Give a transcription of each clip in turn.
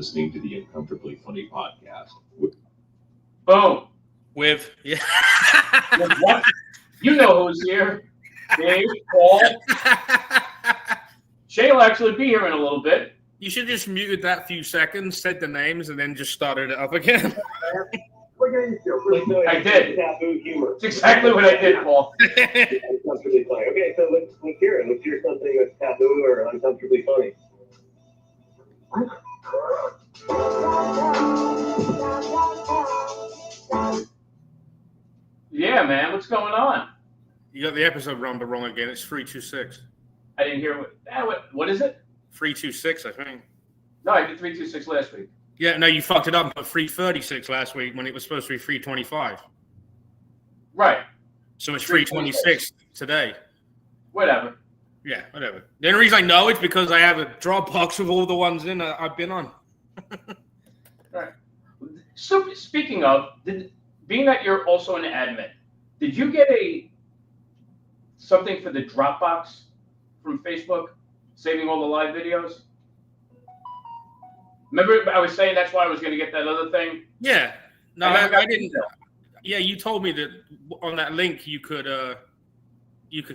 listening to the Uncomfortably Funny podcast. Boom. With What? You know who's here. Dave, Paul. Shay will actually be here in a little bit. You should just muted that few seconds, said the names, and then just started it up again. I did. It's exactly what I did, Paul. Uncomfortably funny. Okay, so let's hear it. Let's hear something that's taboo or uncomfortably funny. Yeah, man. What's going on? You got the episode number wrong again. It's 326. I didn't hear what is it? 326, I think. No, I did 326 last week. Yeah, no, you fucked it up for 336 last week when it was supposed to be 325. Right. So it's 326 today. Whatever. Yeah, whatever. The only reason I know it's because I have a Dropbox with all the ones in I've been on. Right. So speaking of, being that you're also an admin, did you get something for the Dropbox from Facebook, saving all the live videos? Remember, I was saying that's why I was going to get that other thing. Yeah. No, I didn't. That. Yeah, you told me that on that link you could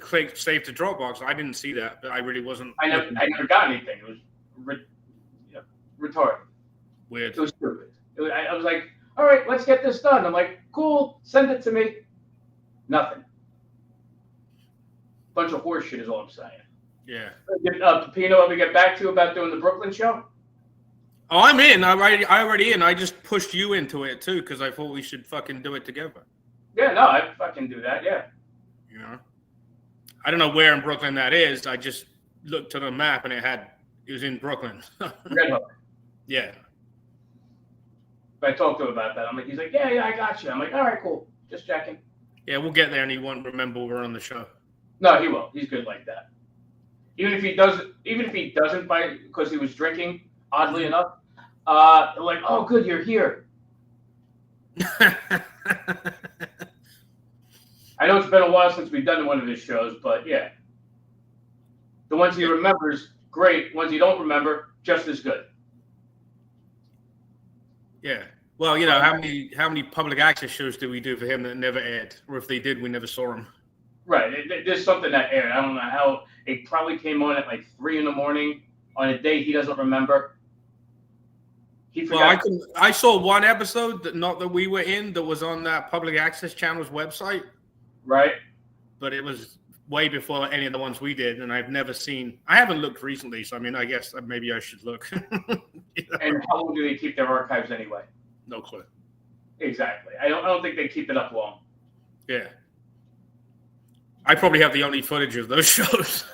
click save to Dropbox. I didn't see that, but I really wasn't. I never got anything. It was retarded. Weird. It was stupid. I was like, all right, let's get this done. I'm like, cool, send it to me. Nothing. Bunch of horse shit is all I'm saying. Yeah. Pepino, let me get back to you about doing the Brooklyn show. Oh, I'm in. I already in. I just pushed you into it too because I thought we should fucking do it together. Yeah, no, I fucking do that. Yeah. You know, I don't know where in Brooklyn that is. I just looked to the map and it was in Brooklyn. Red Hook. Yeah. But I talked to him about that. He's like, yeah, I got you. I'm like, all right, cool. Just checking. Yeah, we'll get there and he won't remember we're on the show. No, he will. He's good like that. Even if he doesn't bite because he was drinking, oddly enough, like, oh, good, you're here. I know it's been a while since we've done one of his shows, but yeah. The ones he remembers, great. Ones he don't remember, just as good. Yeah. Well, you know, how many public access shows did we do for him that never aired? Or if they did, we never saw them. Right. There's something that aired. I don't know how. It probably came on at like 3 a.m. on a day he doesn't remember. He forgot. Well, I saw one episode that we were in that was on that public access channel's website. Right. But it was way before any of the ones we did, and I've never seen. I haven't looked recently, so I mean, I guess maybe I should look. You know? And how long do they keep their archives anyway? No clue. Exactly. I don't think they keep it up long. Yeah. I probably have the only footage of those shows.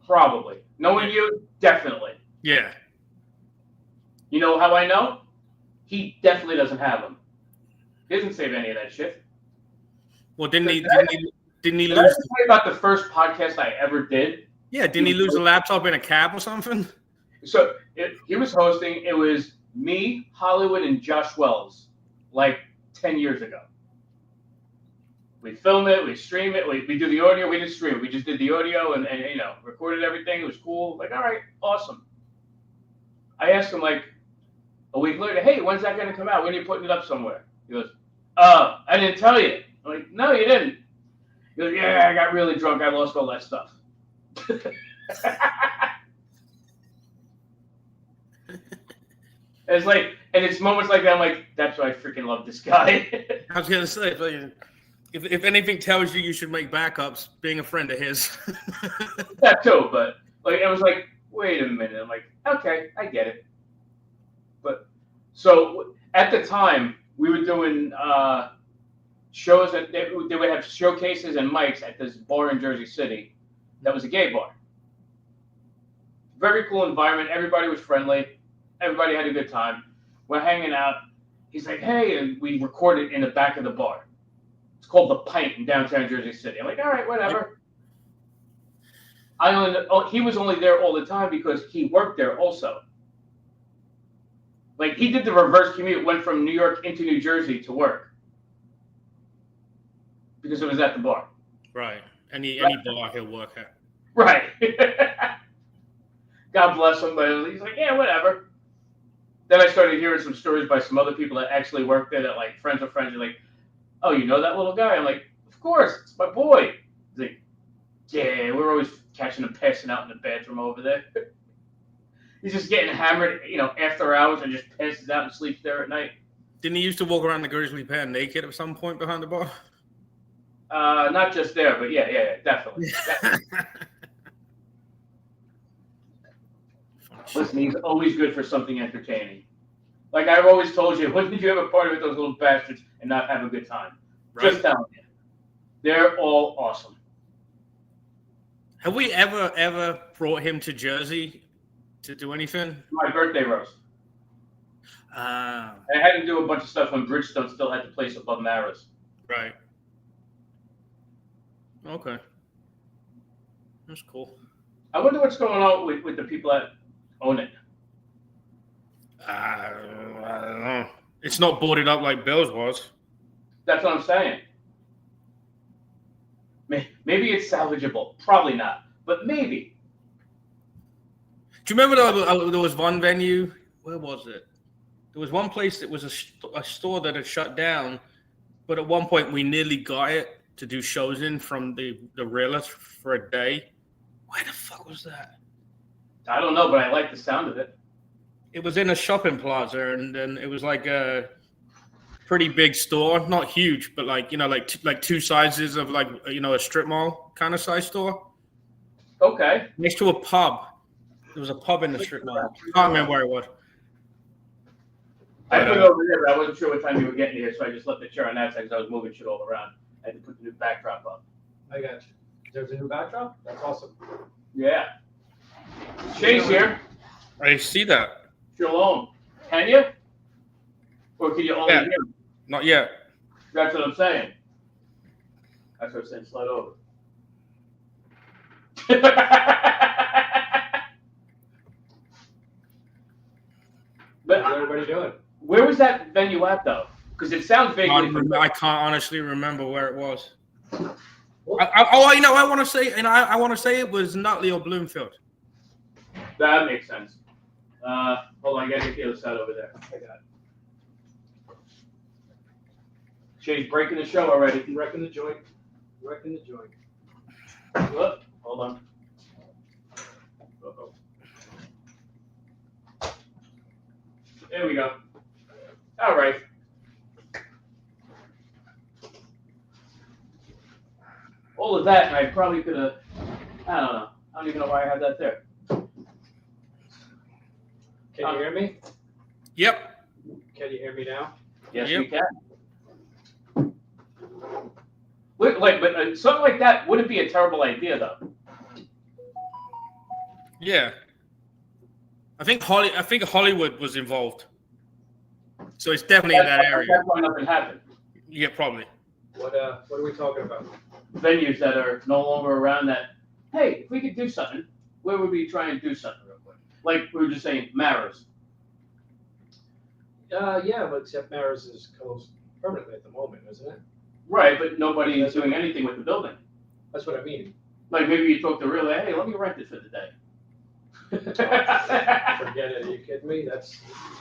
Probably. Knowing you, definitely. Yeah. You know how I know? He definitely doesn't have them. He doesn't save any of that shit. Well, didn't he Did lose? I tell you about the first podcast I ever did? Yeah, didn't he lose a laptop in a cab or something? So he was hosting. It was me, Hollywood, and Josh Wells, like 10 years ago. We film it, we stream it, we do the audio, we didn't stream it. We just did the audio and you know, recorded everything. It was cool. Like, all right, awesome. I asked him like a week later, hey, when's that going to come out? When are you putting it up somewhere? He goes, I didn't tell you. I'm like, no, you didn't. He goes, yeah, I got really drunk. I lost all that stuff. It's like, and it's moments like that. I'm like, that's why I freaking love this guy. I was gonna say, if anything tells you should make backups, being a friend of his. That too, but like it was like, wait a minute. I'm like, okay, I get it. But so at the time, we were doing shows that they would have showcases and mics at this bar in Jersey City. That was a gay bar. Very cool environment. Everybody was friendly. Everybody had a good time. We're hanging out. He's like, hey, and we recorded in the back of the bar. It's called The Pint in downtown Jersey City. I'm like, all right, whatever. He was only there all the time because he worked there also. Like, he did the reverse commute, went from New York into New Jersey to work. Because it was at the bar. Right. Any bar he'll work at. Right. God bless him, but he's like, yeah, whatever. then I started hearing some stories by some other people that actually worked there that like friends of friends are like, oh, you know that little guy? I'm like, of course, it's my boy. He's like, yeah, we're always catching him passing out in the bathroom over there. He's just getting hammered, after hours and just passes out and sleeps there at night. Didn't he used to walk around the Grizzly Pear naked at some point behind the bar? Not just there, but yeah, definitely. Listen, he's always good for something entertaining. Like I've always told you, when did you ever party with those little bastards and not have a good time? Right. Just telling you. They're all awesome. Have we ever brought him to Jersey to do anything? My birthday roast. I had to do a bunch of stuff when Bridgestone still had the place above Mara's. Right. Okay. That's cool. I wonder what's going on with the people that own it. I don't know. It's not boarded up like Bill's was. That's what I'm saying. Maybe it's salvageable. Probably not, but maybe. Do you remember there was one venue? Where was it? There was one place that was a store that had shut down, but at one point we nearly got it to do shows in from the realist for a day. Where the fuck was that? I don't know, but I like the sound of it. It was in a shopping plaza, and then it was like a pretty big store, not huge, but like two sizes of like a strip mall kind of size store. Okay. Next to a pub. There was a pub in the strip mall. I can't remember where it was. I put it over there, but I wasn't sure what time you were getting here, so I just left the chair on that side because I was moving shit all around. I had to put the new backdrop up. I got you. There's a new backdrop? That's awesome. Yeah. Shay's here. I see that. Shalom. Can you? Or can you only hear him? Not yet. That's what I'm saying. That's what I'm saying. Slide over. But How's everybody doing? where was that venue at, though? Because it sounds vaguely familiar. I can't honestly remember where it was. I want to say, I want to say it was Nutley or Bloomfield. That makes sense. Hold on, I gotta get the other side over there. I got it. Shay's breaking the show already. Wrecking the joint. Wrecking the joint. Whoop, hold on. Uh-oh. There we go. All right. All of that, and I probably could have, I don't know. I don't even know why I have that there. Can you hear me? Yep. Can you hear me now? Yes, Yep. we can. But something like that wouldn't be a terrible idea, though. Yeah. I think Hollywood was involved. So it's definitely in that area. That's why nothing happened. Yeah, probably. What are we talking about? Venues that are no longer around that, hey, if we could do something, where would we try and do something real quick? Like we were just saying, Mara's. Yeah, but except Maris is closed permanently at the moment, isn't it? Right, but nobody is doing anything with the building. That's what I mean. Like maybe you talk to Real, hey, let me rent it for the day. Forget it. Are you kidding me?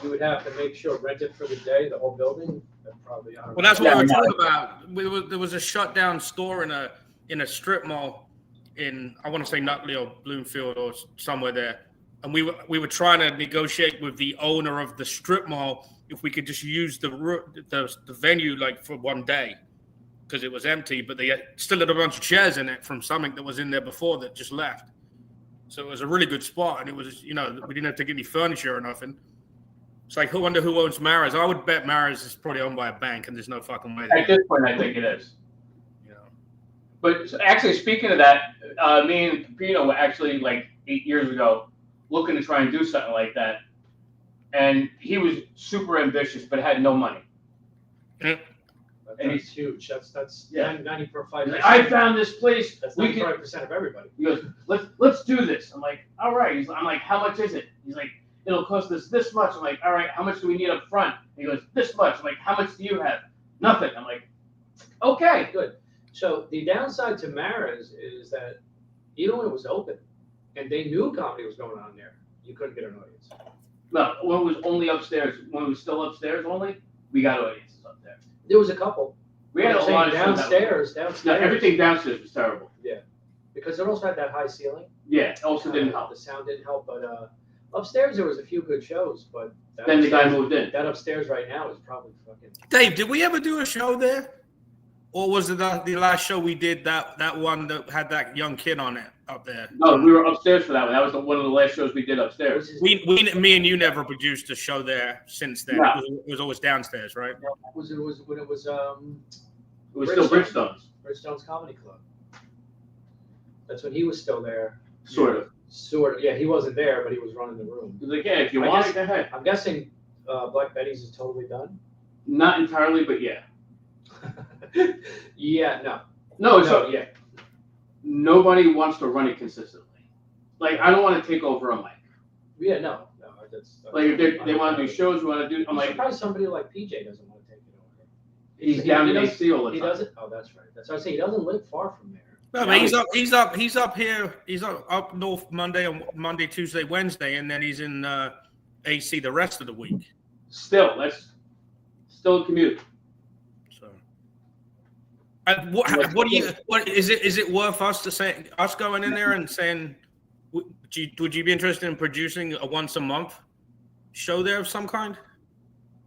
You would have to make sure, rent it for the day, the whole building. Probably. Well, that's what we were talking about. There was a shut down store in a strip mall in, I want to say Nutley or Bloomfield or somewhere there, and we were trying to negotiate with the owner of the strip mall if we could just use the venue like for one day because it was empty, but they still had a bunch of chairs in it from something that was in there before that just left. So it was a really good spot, and it was we didn't have to get any furniture or nothing. It's like, I wonder who owns Mara's. I would bet Mara's is probably owned by a bank, and there's no fucking way. At this point, I think it is. You know. But actually, speaking of that, me and Pino were actually like 8 years ago looking to try and do something like that. And he was super ambitious, but had no money. That's huge. That's Yeah. 95%. I found this place. That's We can. 95% of everybody. He goes, let's do this. I'm like, all right. I'm like, how much is it? He's like, it'll cost us this much. I'm like, all right, how much do we need up front? He goes, this much. I'm like, how much do you have? Nothing. I'm like, okay. Good. So the downside to Mara's is that even when it was open and they knew comedy was going on there, you couldn't get an audience. No, when it was only upstairs, when it was still upstairs only, we got audiences up there. There was a couple. We had a I'm saying lot of shows that way. downstairs. No, everything downstairs was terrible. Because it also had that high ceiling. Yeah, it also didn't help. The sound didn't help, but upstairs there was a few good shows, but Then the guy moved in. that upstairs right now is probably fucking. Dave, did we ever do a show there? Or was it the last show we did that one that had that young kid on it up there? No, we were upstairs for that one. That was one of the last shows we did upstairs. Me and you never produced a show there since then. No. It was always downstairs, right? Was when it was It was still Bridgestone's, Bridgestone's Comedy Club. That's when he was still there. sort of. Sort of, yeah, he wasn't there, but he was running the room. He was like, yeah, if you I want guess- it, go ahead. I'm guessing Black Betty's is totally done. Not entirely, but yeah. Yeah, no. No, No, so yeah. nobody wants to run it consistently. Like, I don't want to take over a mic. Yeah, no. That's Like, if they want to do shows, we want to do, I'm I'm like, surprised somebody like PJ doesn't want to take it over. he's down in AC all the He time. doesn't. Oh, that's right. That's what I say. He doesn't live far from there. No, but he's up here. He's up north Monday, Tuesday, Wednesday, and then he's in AC the rest of the week. Still, that's still a commute. So, what do you? What is it? Is it worth us going in there and saying? Would you be interested in producing a once a month show there of some kind?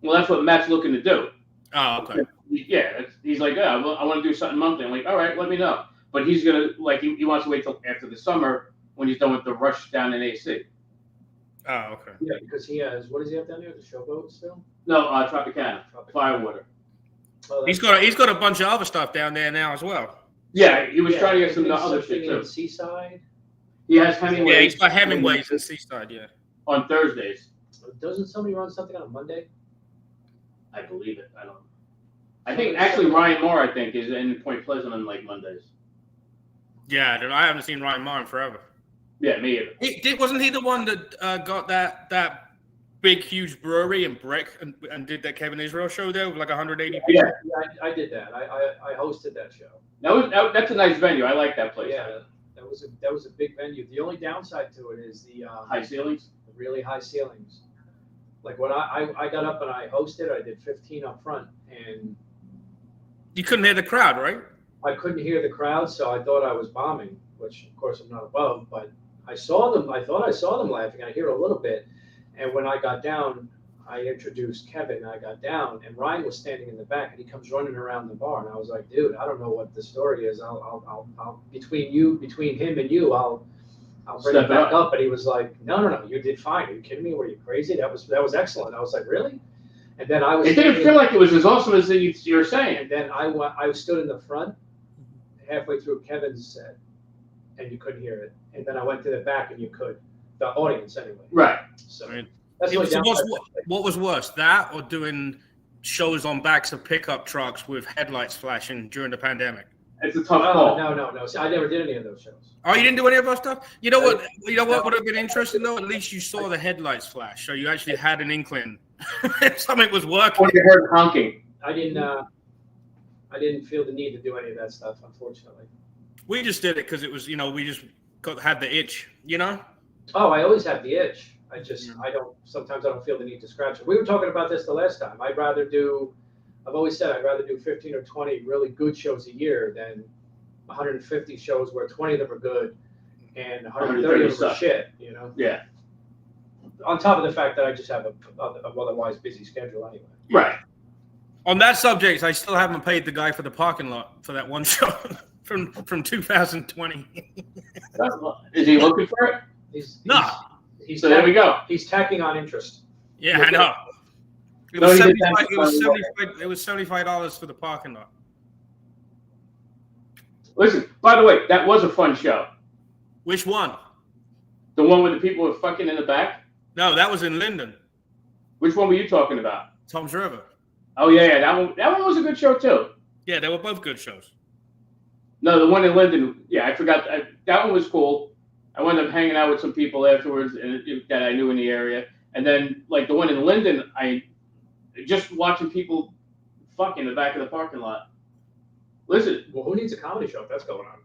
Well, that's what Matt's looking to do. Oh, okay. Yeah, he's like, yeah, I want to do something monthly. I'm like, all right, let me know. But he's gonna he wants to wait till after the summer when he's done with the rush down in AC. Oh, okay. Yeah, because he has. What does he have down there? The showboat still. No, Tropicana, Firewater. Oh, He's got a bunch of other stuff down there now as well. Yeah, he was yeah, trying to get some there's other something shit too. in Seaside. He has Hemingway. Yeah, he's got Hemingway's and Seaside. Yeah. on Thursdays. Doesn't somebody run something on a Monday? I believe it. I don't. I think actually Ryan Moore, I think, is in Point Pleasant on like Mondays. Yeah, I haven't seen Ryan Martin forever. Yeah, me either. Wasn't he the one that got that big, huge brewery in Brick and did that Kevin Israel show there with like 180 people? Yeah, Yeah, I did that. I hosted that show. that's a nice venue. I like that place. Yeah, that was a big venue. The only downside to it is the High ceilings. the really high ceilings. Like when I got up and I hosted, I did 15 up front, and You couldn't hear the crowd, right? I couldn't hear the crowd, so I thought I was bombing, which of course I'm not above, but I saw them. I thought I saw them laughing. I hear a little bit, and when I got down, I introduced Kevin. I got down, and Ryan was standing in the back, and he comes running around the bar, and I was like, "Dude, I don't know what the story is. I'll between him and you, I'll bring Step it back up. up." And he was like, "No, you did fine. Are you kidding me? Were you crazy? That was excellent." I was like, "Really?" And then I was. It didn't feel like it was as awesome as you're saying. And then I stood in the front halfway through Kevin's set, and you couldn't hear it. And then I went to the back, and you could. The audience, anyway. Right. So Right. that's what What was worse, that or doing shows on backs of pickup trucks with headlights flashing during the pandemic? It's a tough Oh, call. no. See, I never did any of those shows. Oh, you didn't do any of that stuff? You know what? You know what would have been interesting though? At least you saw the headlights flash, so you actually had an inkling if something was working. Or you heard honking. I didn't feel the need to do any of that stuff, unfortunately. We just did it because it was, we just had the itch, Oh, I always have the itch. Sometimes I don't feel the need to scratch it. We were talking about this the last time. I've always said I'd rather do 15 or 20 really good shows a year than 150 shows where 20 of them are good and 130 of them are suck. shit, Yeah. On top of the fact that I just have a otherwise busy schedule anyway. Right. On that subject, I still haven't paid the guy for the parking lot for that one show from 2020. Is he looking for it? He's So there we go. He's tacking on interest. Yeah, I know. It No, was he did 75. that It was before. 75. It was $75 for the parking lot. Listen, by the way, that was a fun show. Which one? The one where the people were fucking in the back? No, that was in Linden, Which one were you talking about? Tom's River. Oh, yeah, that one was a good show, too. Yeah, they were both good shows. No, the one in Linden, yeah, I forgot. That one was cool. I wound up hanging out with some people afterwards that I knew in the area. And then, like, the one in Linden, I just watching people fuck in the back of the parking lot. Listen, Well, who needs a comedy show if that's going on?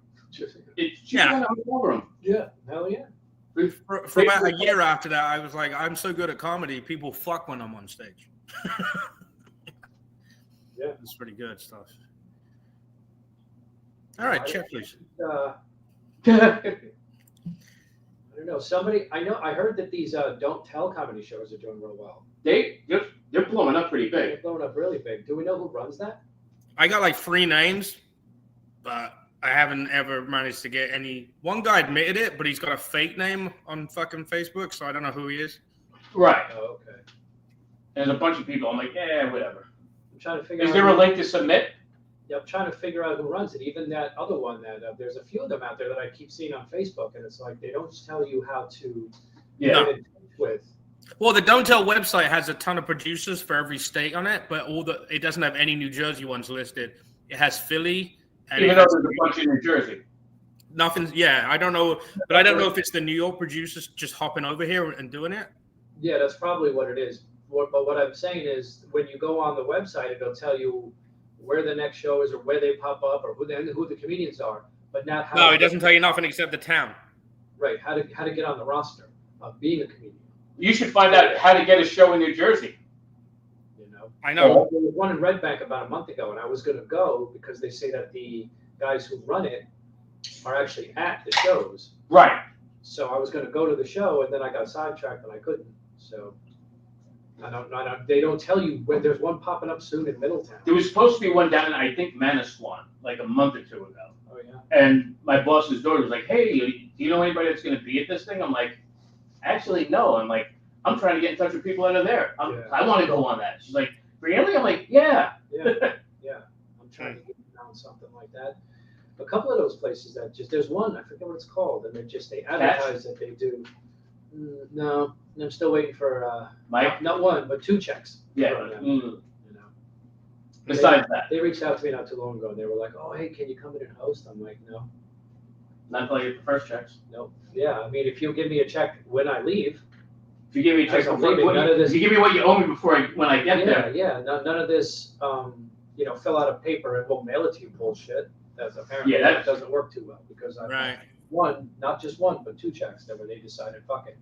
it's Yeah. in a hotel room. Yeah, hell yeah. For about a year after that, I was like, I'm so good at comedy, people fuck when I'm on stage. Yeah. It's pretty good stuff. All right, check, please. I don't know. I heard that these Don't Tell comedy shows are doing real well. They're blowing up pretty They're big. blowing up really big. Do we know who runs that? I got like 3 names, but I haven't ever managed to get any. One guy admitted it, but he's got a fake name on fucking Facebook, so I don't know who he is. Right. Oh, okay. There's a bunch of people. I'm like, whatever. I'm trying to figure out. Is there a link to submit? Yeah, I'm trying to figure out who runs it. Even that other one that there's a few of them out there that I keep seeing on Facebook, and it's like they don't tell you how to Yeah. get in touch with. Well, the Don't Tell website has a ton of producers for every state on it, but it doesn't have any New Jersey ones listed. It has Philly, and Even it though has there's a bunch in New Jersey. nothing. Yeah, I don't know, but I don't know if it's the New York producers just hopping over here and doing it. Yeah, that's probably what it is. But what I'm saying is, when you go on the website, it'll tell you where the next show is, or where they pop up, or who the comedians are, but not how. No, it doesn't tell you nothing except the town. Right, how to get on the roster of being a comedian. You should find out how to get a show in New Jersey. You know, I know. there was one in Red Bank about a month ago, and I was going to go because they say that the guys who run it are actually at the shows. Right. So I was going to go to the show, and then I got sidetracked and I couldn't. So I don't. They don't tell you when there's one popping up soon in Middletown. There was supposed to be one down in, I think, Manasquan, like a month or 2 ago. Oh yeah. And my boss's daughter was like, hey, do you know anybody that's going to be at this thing? I'm like, actually, no. I'm like, I'm trying to get in touch with people that are there. Yeah. I want to go on that. She's like, really? I'm like, yeah. Yeah. I'm trying to get down something like that. A couple of those places that there's one, I forget what it's called, and they advertise that they do. No, I'm still waiting for Mike? not one, but 2 checks. Yeah. from them, Mm. You know. Besides that, They reached out to me not too long ago, and they were like, "Oh, hey, can you come in and host?" I'm like, "No, not until you get the first checks. no, yeah. I mean, if you give me a check when I leave, If you give me a check As I'm before, leaving, none of this- if you give me what you owe me before when I get there. none of this, fill out a paper and we'll mail it to you bullshit. That's apparently Yeah, that doesn't work too well because I've Right. one, not just one, but 2 checks that where they decided, fuck it,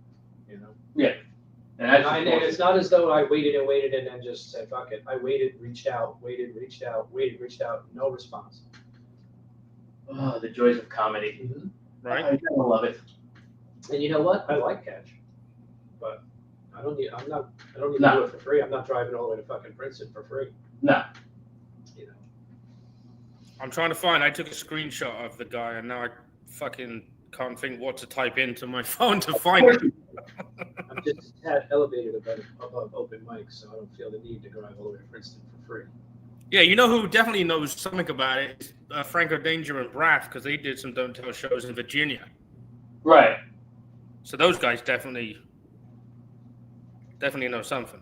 you know. And that's And just it's not as though I waited and then just said, fuck it. I waited, reached out, no response. oh, the joys of comedy. Right. I kind of love it. And you know what? I like cash, but I don't need to No. do it for free. I'm not driving all the way to fucking Princeton for free, No. you know. I'm trying to find. I took a screenshot of the guy, and now I fucking can't think what to type into my phone to find it. I'm just had elevated above open mic, so I don't feel the need to drive all the way to Princeton for free. Yeah, you know who definitely knows something about it? Franco Danger and Braff, because they did some Don't Tell shows in Virginia. Right. So those guys definitely know something.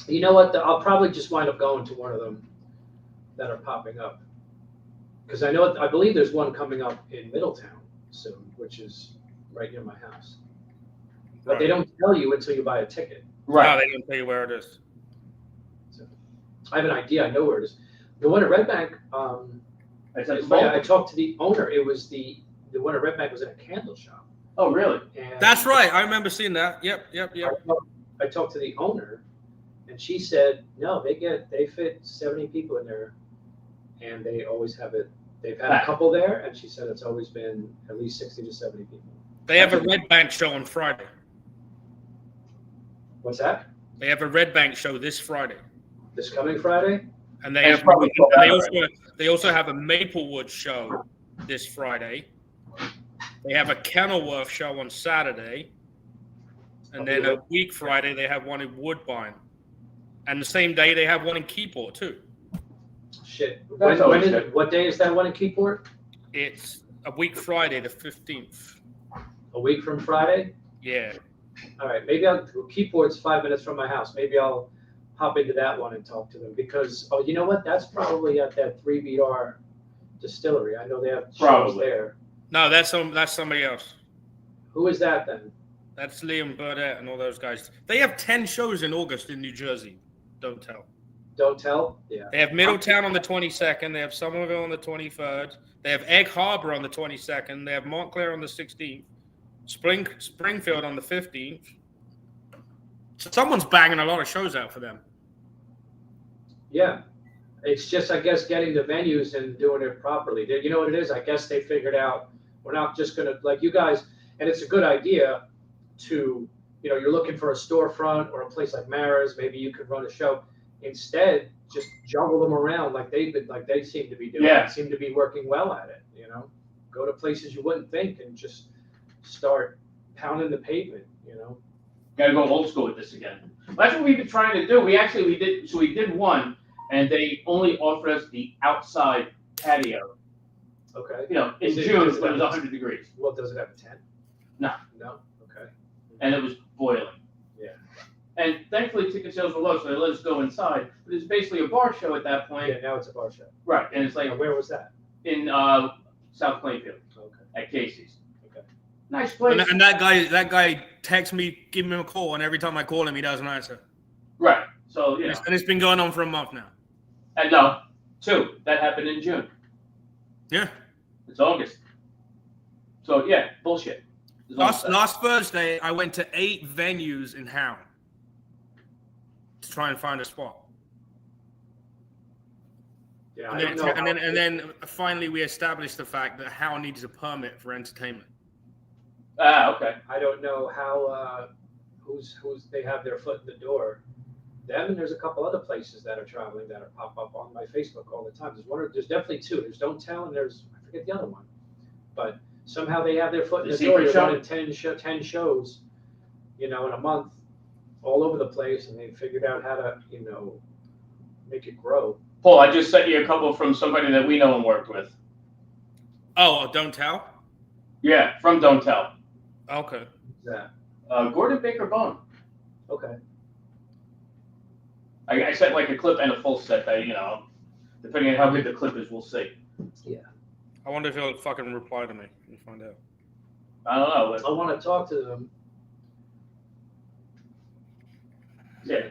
You know what? I'll probably just wind up going to one of them that are popping up. Because I believe there's one coming up in Middletown soon, which is right near my house. But they don't tell you until you buy a ticket. No, Right. they don't tell you where it is. So I have an idea. I know where it is. The one at Red Bank, I said, it's funny, I talked to the owner. It was the one at Red Bank was in a candle shop. oh, really? And That's right. I remember seeing that. Yep. I talked to the owner, and she said, no, they fit 70 people in there, and they always have it. They've had a couple there, and she said it's always been at least 60 to 70 people. They have a Red Bank show on Friday. What's that? They have a Red Bank show this Friday, This coming Friday? and they And have it's probably sold out they also have a Maplewood show this Friday. They have a Kenilworth show on Saturday, and then a week Friday they have one in Woodbine, and the same day they have one in Keyport too. Shit. That's always good. What day is that one in Keyport? It's a week Friday, the 15th. A week from Friday? Yeah. All right, maybe Keyport's 5 minutes from my house. Maybe I'll hop into that one and talk to them because, oh, you know what? That's probably at that 3BR distillery. I know they have shows Probably. there. No, that's somebody else. Who is that then? That's Liam Burdett and all those guys. They have 10 shows in August in New Jersey. Don't tell. Don't tell? Yeah. They have Middletown on the 22nd. They have Somerville on the 23rd. They have Egg Harbor on the 22nd. They have Montclair on the 16th. Springfield on the 15th. So someone's banging a lot of shows out for them. Yeah. It's just, I guess, getting the venues and doing it properly. You know what it is? I guess they figured out we're not just going to, like you guys, and it's a good idea to, you're looking for a storefront or a place like Mara's, maybe you could run a show. Instead, just juggle them around like they seem to be doing. Yeah. Seem to be working well at it, Go to places you wouldn't think and just start pounding the pavement, Got to go old school with this again. That's what we've been trying to do. We did one, and they only offered us the outside patio. Okay. In June when it was 100 degrees. Well, does it have a tent? No. No? Okay. And it was boiling. Yeah. And thankfully, ticket sales were low, so they let us go inside. But it's basically a bar show at that point. Yeah, now it's a bar show. Right, and it's like Now, where was that? in South Plainfield Okay. at Casey's. Okay. Nice place. And that guy texts me, give him a call, and every time I call him, he doesn't answer. Right. So And it's been going on for a month now. and no, 2. That happened in June. Yeah. It's August. So yeah, bullshit. Is all I'm saying. Last Thursday, I went to 8 venues in Hound to try and find a spot. Yeah, And I then, don't know. and then finally we established the fact that Hound needs a permit for entertainment. Okay. I don't know how who's they have their foot in the door. Them and there's a couple other places that are traveling that are pop up on my Facebook all the time. There's definitely 2. There's Don't Tell and there's I forget the other one, but somehow they have their foot in The the door. Secret They're Show? running 10 shows, in a month, all over the place, and they figured out how to make it grow. Paul, I just sent you a couple from somebody that we know and worked with. Oh, Don't Tell? Yeah, from Don't Tell. Okay. Yeah. Gordon Baker Bone. Okay. I sent like a clip and a full set that, depending on how good the clip is, we'll see. I wonder if he'll fucking reply to me and find out. I don't know. I want to talk to them. Yeah.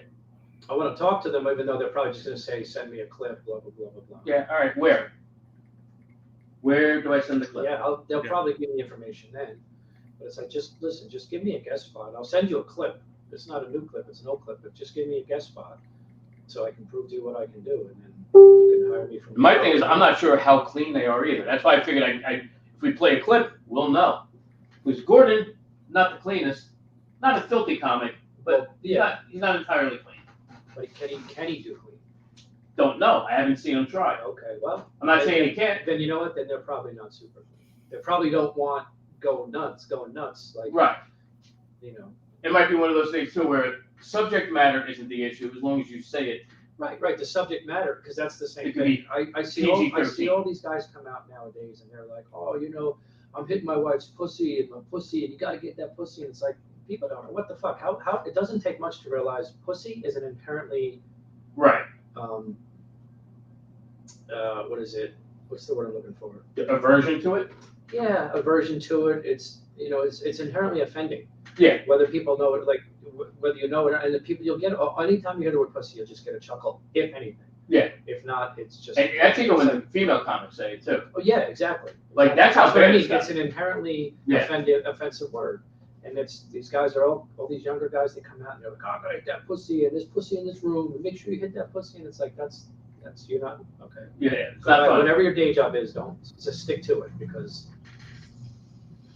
I want to talk to them, even though they're probably just going to say, "Send me a clip." Blah blah blah blah blah. Yeah, all right. Where? Where do I send the clip? Yeah, they'll Yeah. probably give me information then. But it's like, just listen, just give me a guest spot. I'll send you a clip. It's not a new clip, it's an old clip, but just give me a guest spot so I can prove to you what I can do, and then you can hire me from. My thing is, I'm not sure how clean they are either. That's why I figured if we play a clip, we'll know. Because Gordon, not the cleanest, not a filthy comic, but Well, yeah, he's not entirely clean. but can he do clean? Don't know. I haven't seen him try. Okay, well. I'm not saying he can't. Then you know what? Then they're probably not super clean. They probably don't want going nuts, like Right. It might be one of those things too where subject matter isn't the issue as long as you say it. Right. The subject matter, because that's the same It could thing. I see PG-13. all these guys come out nowadays, and they're like, "Oh, I'm hitting my wife's pussy and my pussy, and you got to get that pussy." And it's like, people don't know what the fuck. How it doesn't take much to realize pussy is an inherently Right. what is it? What's the word I'm looking for? Aversion to it? Yeah, aversion to it. It's it's inherently offending. Yeah. Whether people know it, like whether you know it, and the people you'll get anytime you hear the word pussy, you'll just get a chuckle, if anything. Yeah. If not, it's just. And I think it when the female comics say it too. Oh yeah, exactly. Like, that's how what I bad mean. it's got. It's an inherently Yeah. offensive word, and these guys are all these younger guys. They come out and they're like, "Oh, I'm gonna hit that pussy and this pussy in this room, and make sure you hit that pussy." And it's like that's you're not okay. Yeah. It's So, not like, fun. whatever your day job is, don't just stick to it, because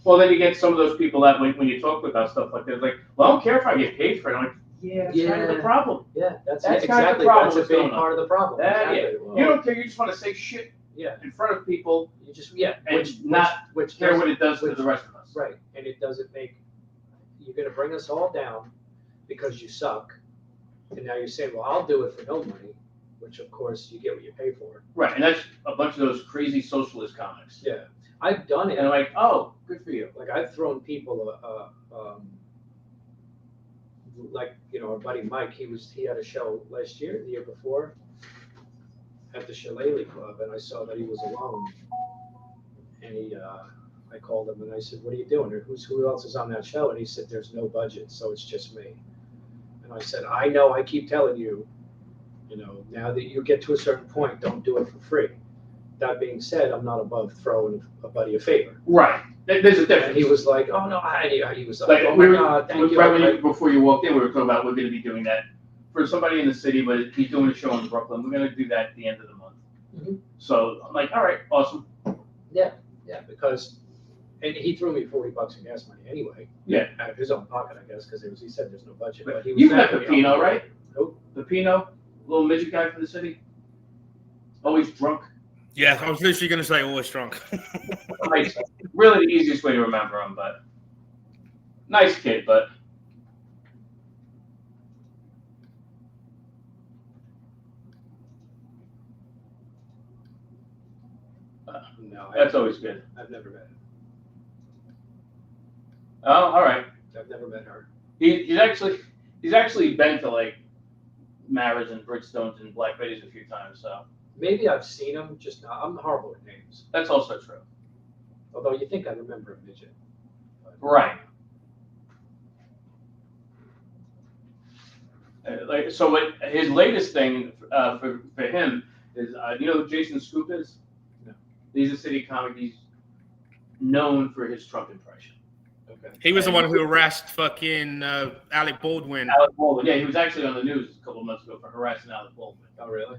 Well, then you get some of those people that when you talk about stuff like that, it's like, well, I don't care if I get paid for it. I'm like, yeah, that's kind of the Yeah. problem. yeah, that's That's kind of the exactly problem that's a what's going big on. part of the problem. That, Exactly. Well, You don't care. You just want to say shit yeah, in front of people you just and not which care doesn't- what it does to which- the rest of us. Right, and it doesn't make, you're gonna bring us all down because you suck, and now you're saying, well, I'll do it for no money, which of course you get what you pay for. Right. And that's a bunch of those crazy socialist comics. Yeah, I've done it. And I'm like, oh, good for you. Like I've thrown people, like our buddy Mike, he had a show last year, the year before, at the Shillelagh Club, and I saw that he was alone, and I called him and I said, "What are you doing? Who else is on that show?" And he said, "There's no budget, so it's just me." And I said, "I know. I keep telling you, now that you get to a certain point, don't do it for free." That being said, I'm not above throwing a buddy a favor. Right. There's a And difference. he was like, "Oh no," he was like, Like "Oh we my were, God, thank you." right when before you walked in, we were talking about we're going to be doing that for somebody in the city, but he's doing a show in Brooklyn. We're going to do that at the end of the month. Mhm. So I'm like, all right, awesome. Yeah, because, and he threw me $40 in gas money anyway. Yeah. Out of his own pocket, I guess, because he said there's no budget. But he was You met definitely Pepino, up. right? Who? Pepino, little midget guy from the city, always drunk. Yeah, I was literally going to say always drunk. Like, really the easiest way to remember him, but nice kid, but. No, That's always good. I've never met him. Oh, all right. I've never met her. He's actually been to like Maras and Bridgestones and Black Betty's a few times, so Maybe I've seen him, just not. I'm horrible with names. that's also true. Although you think I remember a midget. Right. Like so, what his latest thing for him is you know who Jason Scoop is? No. He's a city comic. He's known for his Trump impression. Okay. He was the one who harassed fucking Alec Baldwin. Alec Baldwin. Yeah, he was actually on the news a couple of months ago for harassing Alec Baldwin. Oh, really?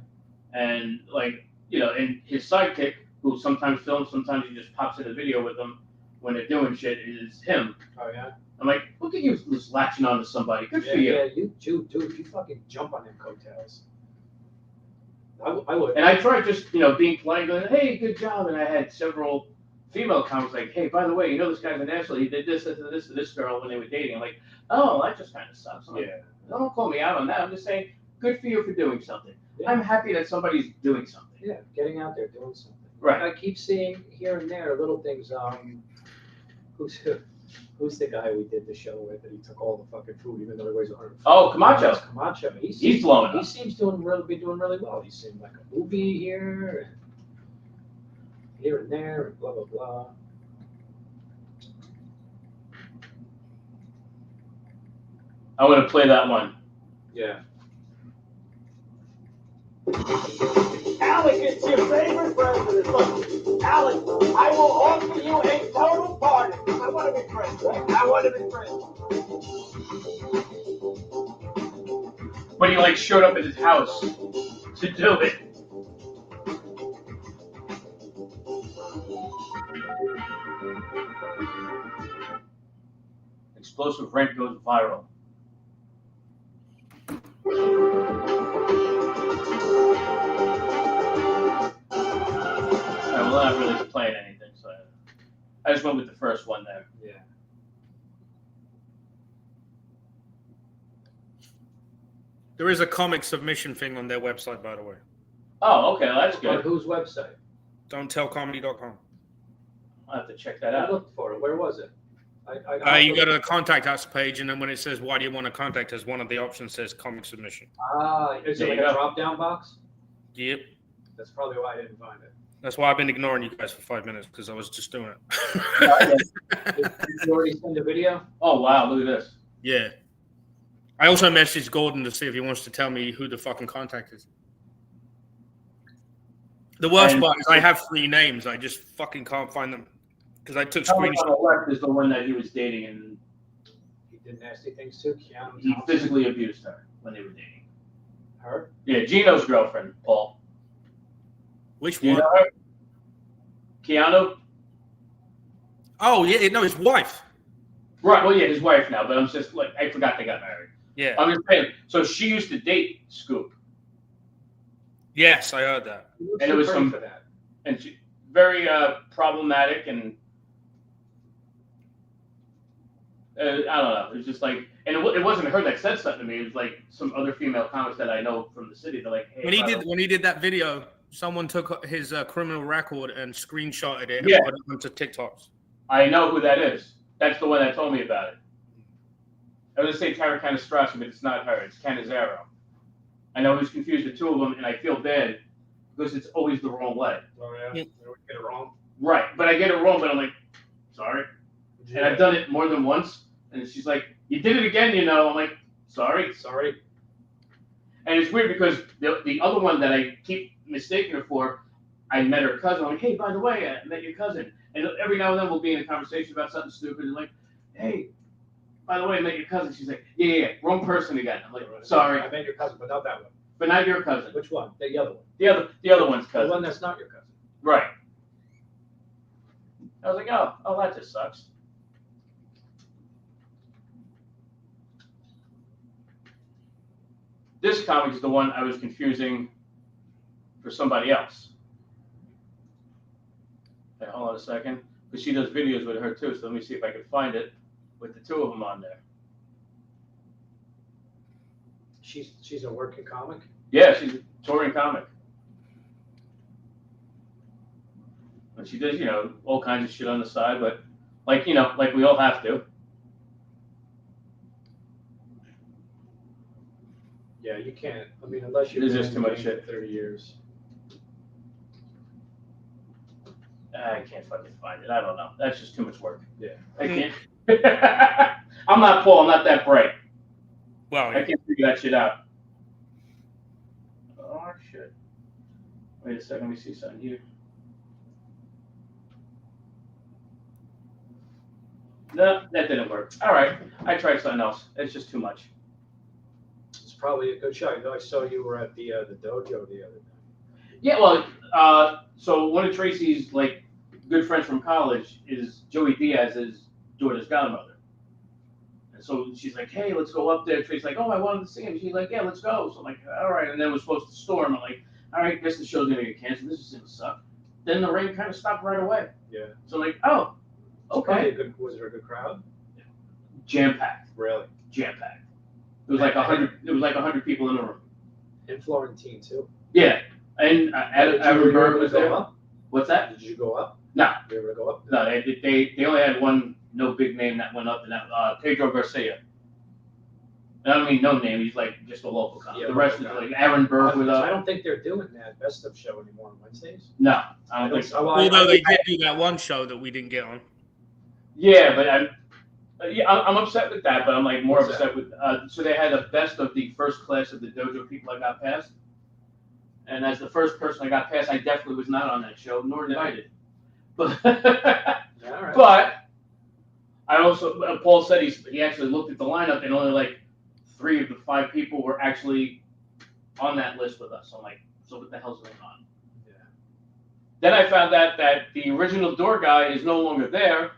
And like and his sidekick, who sometimes films, sometimes he just pops in a video with them when they're doing shit, is him. Oh, yeah? I'm like, look at you just latching on to somebody. Good Yeah, for you. yeah, dude, you fucking jump on them coattails. I would. And I tried just being polite, going, hey, good job. And I had several female comments like, hey, by the way, this guy's an asshole. He did this to this girl when they were dating. I'm like, oh, that just kind of sucks. I'm like, Yeah. don't call me out on that. I'm just saying, good for you for doing something. Yeah. I'm happy that somebody's doing something. Yeah, getting out there, doing something. Right. I keep seeing here and there little things. Who's the guy we did the show with that he took all the fucking food, even though he weighs 100? Oh, Camacho. Camacho. He's blowing He up. seems be doing really well. He's in like a movie here and there, and blah blah blah. I want to play that one. Yeah. Alec, it's your favorite president. Look, Alec, I will offer you a total pardon. I want to be friends, right? I want to be friends. But he showed up at his house to do it. Explosive rent goes viral. We're not really playing anything, so I just went with the first one there. Yeah. There is a comic submission thing on their website, by the way. Oh, okay, well, that's On good. whose website? Don'tTellComedy.com. I'll have to check that I out. looked for it. Where was it? You go to the contact us page, and then when it says why do you want to contact us, one of the options says comic submission. Is There it like you a go. drop-down box? Yep. That's probably why I didn't find it. That's why I've been ignoring you guys for 5 minutes, because I was just doing it. Did you already send a video? Oh wow, look at this. Yeah. I also messaged Gordon to see if he wants to tell me who the fucking contact is. The worst And- part is I have 3 names. I just fucking can't find them because I took Tommy screenshots. on the left is the one that he was dating, and He did nasty things too. Keanu he Thompson. physically abused her when they were dating. Her? Yeah, Gino's girlfriend, Paul. Which Do you one? know her? Keanu? Oh, yeah, no, his wife. Right, well, yeah, his wife now, but I'm just I forgot they got married. Yeah. I'm just saying, so she used to date Scoop, Yes, I heard that. He looks And it too was pretty some- for that. and she very problematic, and I don't know, it was just and it wasn't her that said something to me, it was some other female comics that I know from the city, they're like, hey, When he did that video, someone took his criminal record and screenshotted it Yeah. and put it onto TikToks. I know who that is. That's the one that told me about it. I was going to say Tara Canastrassi, but it's not her. It's Canizaro. I know I was confused the two of them, and I feel bad because it's always the wrong way. Oh, yeah? Yeah. Did we get it wrong? Right, but I get it wrong, but I'm like, sorry. And I've done it more than once, and she's like, you did it again, I'm like, sorry. Sorry. And it's weird because the other one that I keep mistaking her for, I met her cousin. I'm like, hey, by the way, I met your cousin. And every now and then we'll be in a conversation about something stupid and like, hey, by the way, I met your cousin. She's like, yeah, wrong person again. I'm like, sorry, I met your cousin, but not that one. but not your cousin. Which one? The other one. The other one's The cousin. one that's not your cousin. Right. I was like, oh, that just sucks. This comic is the one I was confusing for somebody else. Okay, hold on a second, because she does videos with her too. So let me see if I can find it with the two of them on there. She's a working comic. Yeah, she's a touring comic. And she does, all kinds of shit on the side, but like we all have to. Yeah, you can't. I mean, unless you've There's been just in too the much game shit. for 30 years. I can't fucking find it. I don't know. That's just too much work. Yeah. I can't. I'm not Paul. I'm not that bright. Well, I can't figure that shit out. Oh, shit. Wait a second. Let me see something here. No, that didn't work. All right. I tried something else. It's just too much. It's probably a good show. I know I saw you were at the dojo the other day. Yeah, well, so one of Tracy's like good friends from college is Joey Diaz's daughter's godmother. And so she's like, hey, let's go up there. Tracy's like, oh, I wanted to see him. She's like, yeah, let's go. So I'm like, all right. And then it was supposed to storm. I'm like, all right, guess the show's gonna get canceled. This is gonna suck. Then the rain kind of stopped right away. Yeah. So I'm like, oh, It's probably okay. was there a good crowd? Jam packed. Really? Jam packed. It was like 100. It was like 100 people in the room. In Florentine too. Yeah, and Aaron Burr was there. Up? What's that? Did you go up? No. You able to go up? No, they only had one no big name that went up, and that Pedro Garcia. And I don't mean no name. He's like just a local comic. Yeah, The rest is local like Aaron Burr with I don't think they're doing that best of show anymore on Wednesdays. No, I don't think so. although they did do that one show that we didn't get on. Yeah, but I'm upset with that. But I'm like more What's upset with. So they had a best of the first class of the dojo people I got past, and as the first person I got past, I definitely was not on that show, nor invited. But Yeah, all right. but I also Paul said he actually looked at the lineup and only like 3 of the 5 people were actually on that list with us. So I'm like, so what the hell's going on? Yeah. Then I found out that the original door guy is no longer there,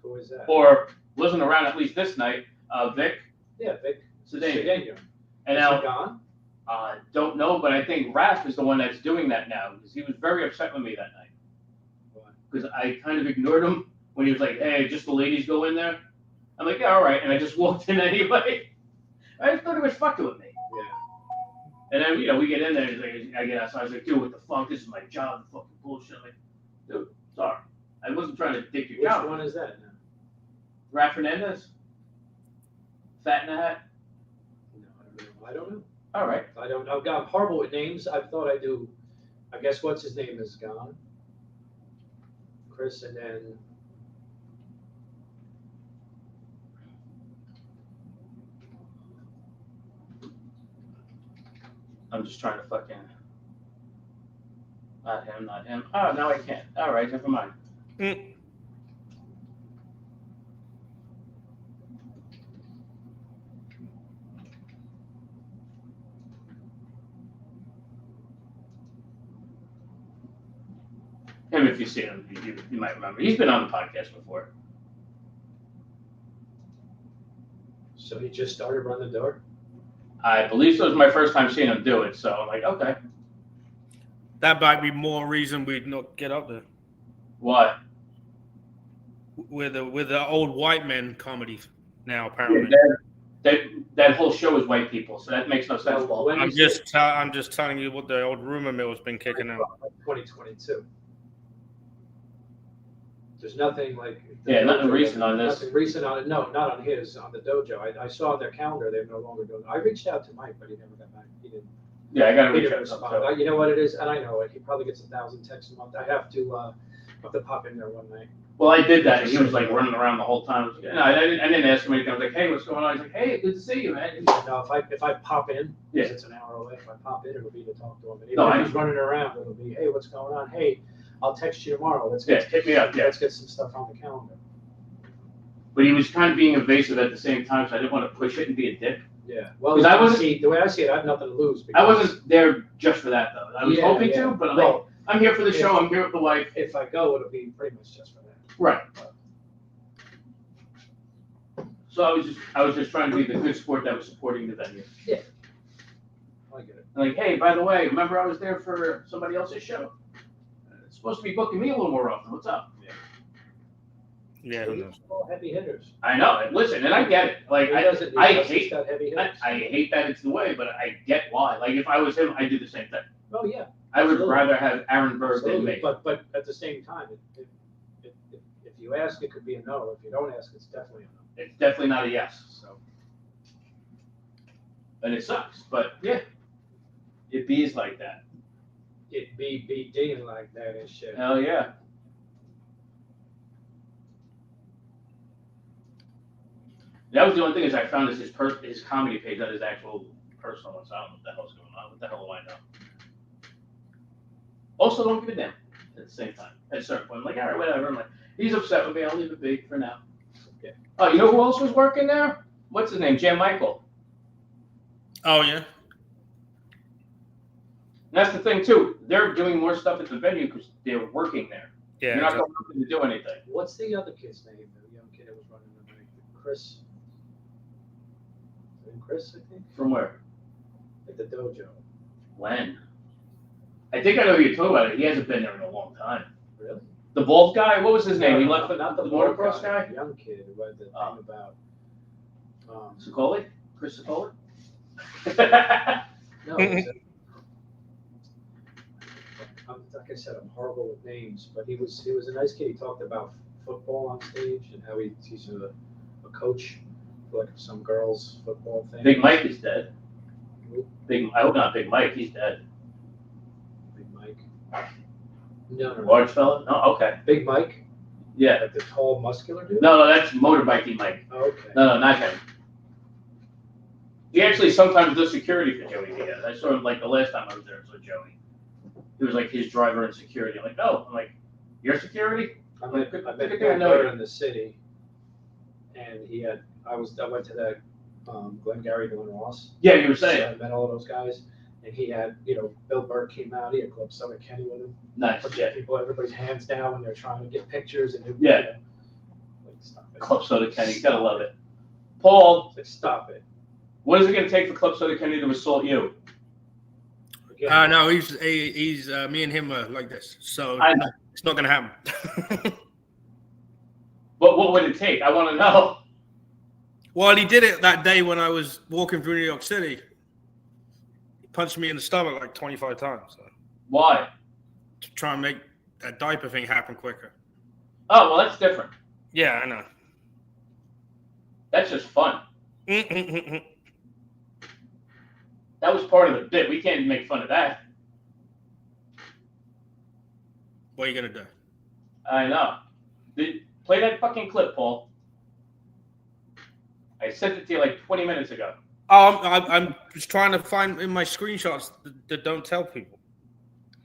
Who is that? or wasn't around at least this night. Vic Yeah, Vic Cedeno. Cedeno. And Is he now gone? don't know, but I think Raph is the one that's doing that now because he was very upset with me that night Why? because I kind of ignored him when he was like, "Hey, just the ladies go in there." I'm like, "Yeah, all right," and I just walked in anyway. I just thought he was fucking with me. Yeah. And then, we get in there, and like, I get outside, I was like, dude, what the fuck? This is my job, fucking bullshit. I'm like, dude, sorry. I wasn't trying to dick your Which job. one is that now? Raph Hernandez? Fat in a hat? No, I don't know. All right. I don't know. I'm horrible with names. I thought I do. I guess what's his name is gone. Chris, and then I'm just trying to fucking. Not him. Oh, now I can't. All right, never mind. Him, if you see him, you might remember. He's been on the podcast before. so he just started Run the Door. I believe so. It was my first time seeing him do it, so I'm like, okay. That might be more reason we'd not get up there. What? With the old white men comedy now, Yeah, apparently. that whole show is white people, so that makes no sense. Well, Paul. when- I'm just telling you what the old rumor mill has been kicking out. 2022. There's nothing like. Yeah, nothing recent on this. Nothing recent on it. No, not on his. On the dojo. I saw on their calendar they're no longer doing. I reached out to Mike, but he never got back. He didn't. Yeah, I gotta He reach didn't out to him. respond. You know what it is, and I know it. He probably gets 1,000 texts a month. I have to pop in there one night. Well, I did that, and he was like running around the whole time. No, I didn't ask him anything. I was like, hey, what's going on? He's like, hey, good to see you, man. No, if I pop in, Yeah. because it's an hour away. If I pop in, it'll be to talk to him. And even No, if I he's running around, it'll be, hey, what's going on? Hey, I'll text you tomorrow. Yeah, hit me up, yeah. Let's get some stuff on the calendar. But he was kind of being evasive at the same time, so I didn't want to push it and be a dick. Yeah. Well, 'Cause I wasn't- the way I see it, I have nothing to lose. I wasn't there just for that, though. I was Yeah, hoping yeah. to, but Well, I'm here for the if- show. I'm here with the wife. if I go, it'll be pretty much just for that. Right. So I was just trying to be the good sport that was supporting the venue. I get it. Like, hey, by the way, remember I was there for somebody else's show? It's supposed to be booking me a little more often. What's up? Yeah, who knows? All heavy hitters. I know. And listen, and I get it. Like, He I doesn't- I he doesn't hate got heavy hitters. I hate that it's the way, but I get why. Like, if I was him, I'd do the same thing. Oh, yeah. I would Absolutely. rather have Aaron Berg than Absolutely. me. But at the same time, if you ask, it could be a no. If you don't ask, it's definitely a no. It's definitely not a yes. So, And it sucks. But yeah, it bees like that. it be BD like that and shit. Hell yeah. That was the only thing is I found is his comedy page, not his actual personal one. So I don't know what the hell's going on. What the hell do I know? Also, don't give a damn at the same time. At a certain point, I'm like, all right, whatever. I'm like, he's upset with me. I'll leave it be for now. Okay. Oh, you know who else was working there? What's his name? Jan Michael. Oh yeah. And that's the thing too. They're doing more stuff at the venue because they're working there. Yeah. You're not exactly. going to do anything. What's the other kid's name? The young kid that was running the night? Chris. Is it Chris, I think? From where? At the dojo. When? I think I know who you're talking about. He hasn't been there in a long time. Really? The bald guy. What was his name? He No, left not the bald motocross guy. The young kid who had the Oh. thing about. Sicoli? Chris Sicoli? No, it was like I said, I'm horrible with names, but he was a nice kid. He talked about football on stage and how he's a coach for like some girls football thing. Big Mike is dead. Who? I hope not Big Mike. He's dead. Big Mike. No. Large fella? No. Okay. Big Mike, Yeah. like the tall, muscular dude. No, that's motorbiking Mike. Okay. No, not him. He actually sometimes does security for Joey Diaz. I saw him like the last time I was there. So Joey. He was like his driver and security. I'm like, no. I'm like, you're security? I met Good Matt thing I know Bird you. in the city, and I went to that Glengarry Glen Ross. Yeah, you were So saying. I met all of those guys, and he had, Bill Burke came out. He had Club Soda Kenny with him. Nice. Bunch Yeah. of people, everybody's hands down when they're trying to get pictures, and Yeah. like stop it. Club Soda Kenny. Gotta love it. Paul, Like, stop it. what is it going to take for Club Soda Kenny to assault you? Forget it. No, he's me and him are like this, so I know. it's not gonna happen. What would it take? I want to know. Well, he did it that day when I was walking through New York City. He punched me in the stomach like 25 times Why? to try and make that diaper thing happen quicker. Oh, well, that's different. Yeah, I know. That's just fun. Mm-mm-mm-mm. That was part of the bit. We can't make fun of that. What are you gonna do? I know. Play that fucking clip, Paul. I sent it to you like 20 minutes ago. Oh, I'm just trying to find in my screenshots that don't tell people.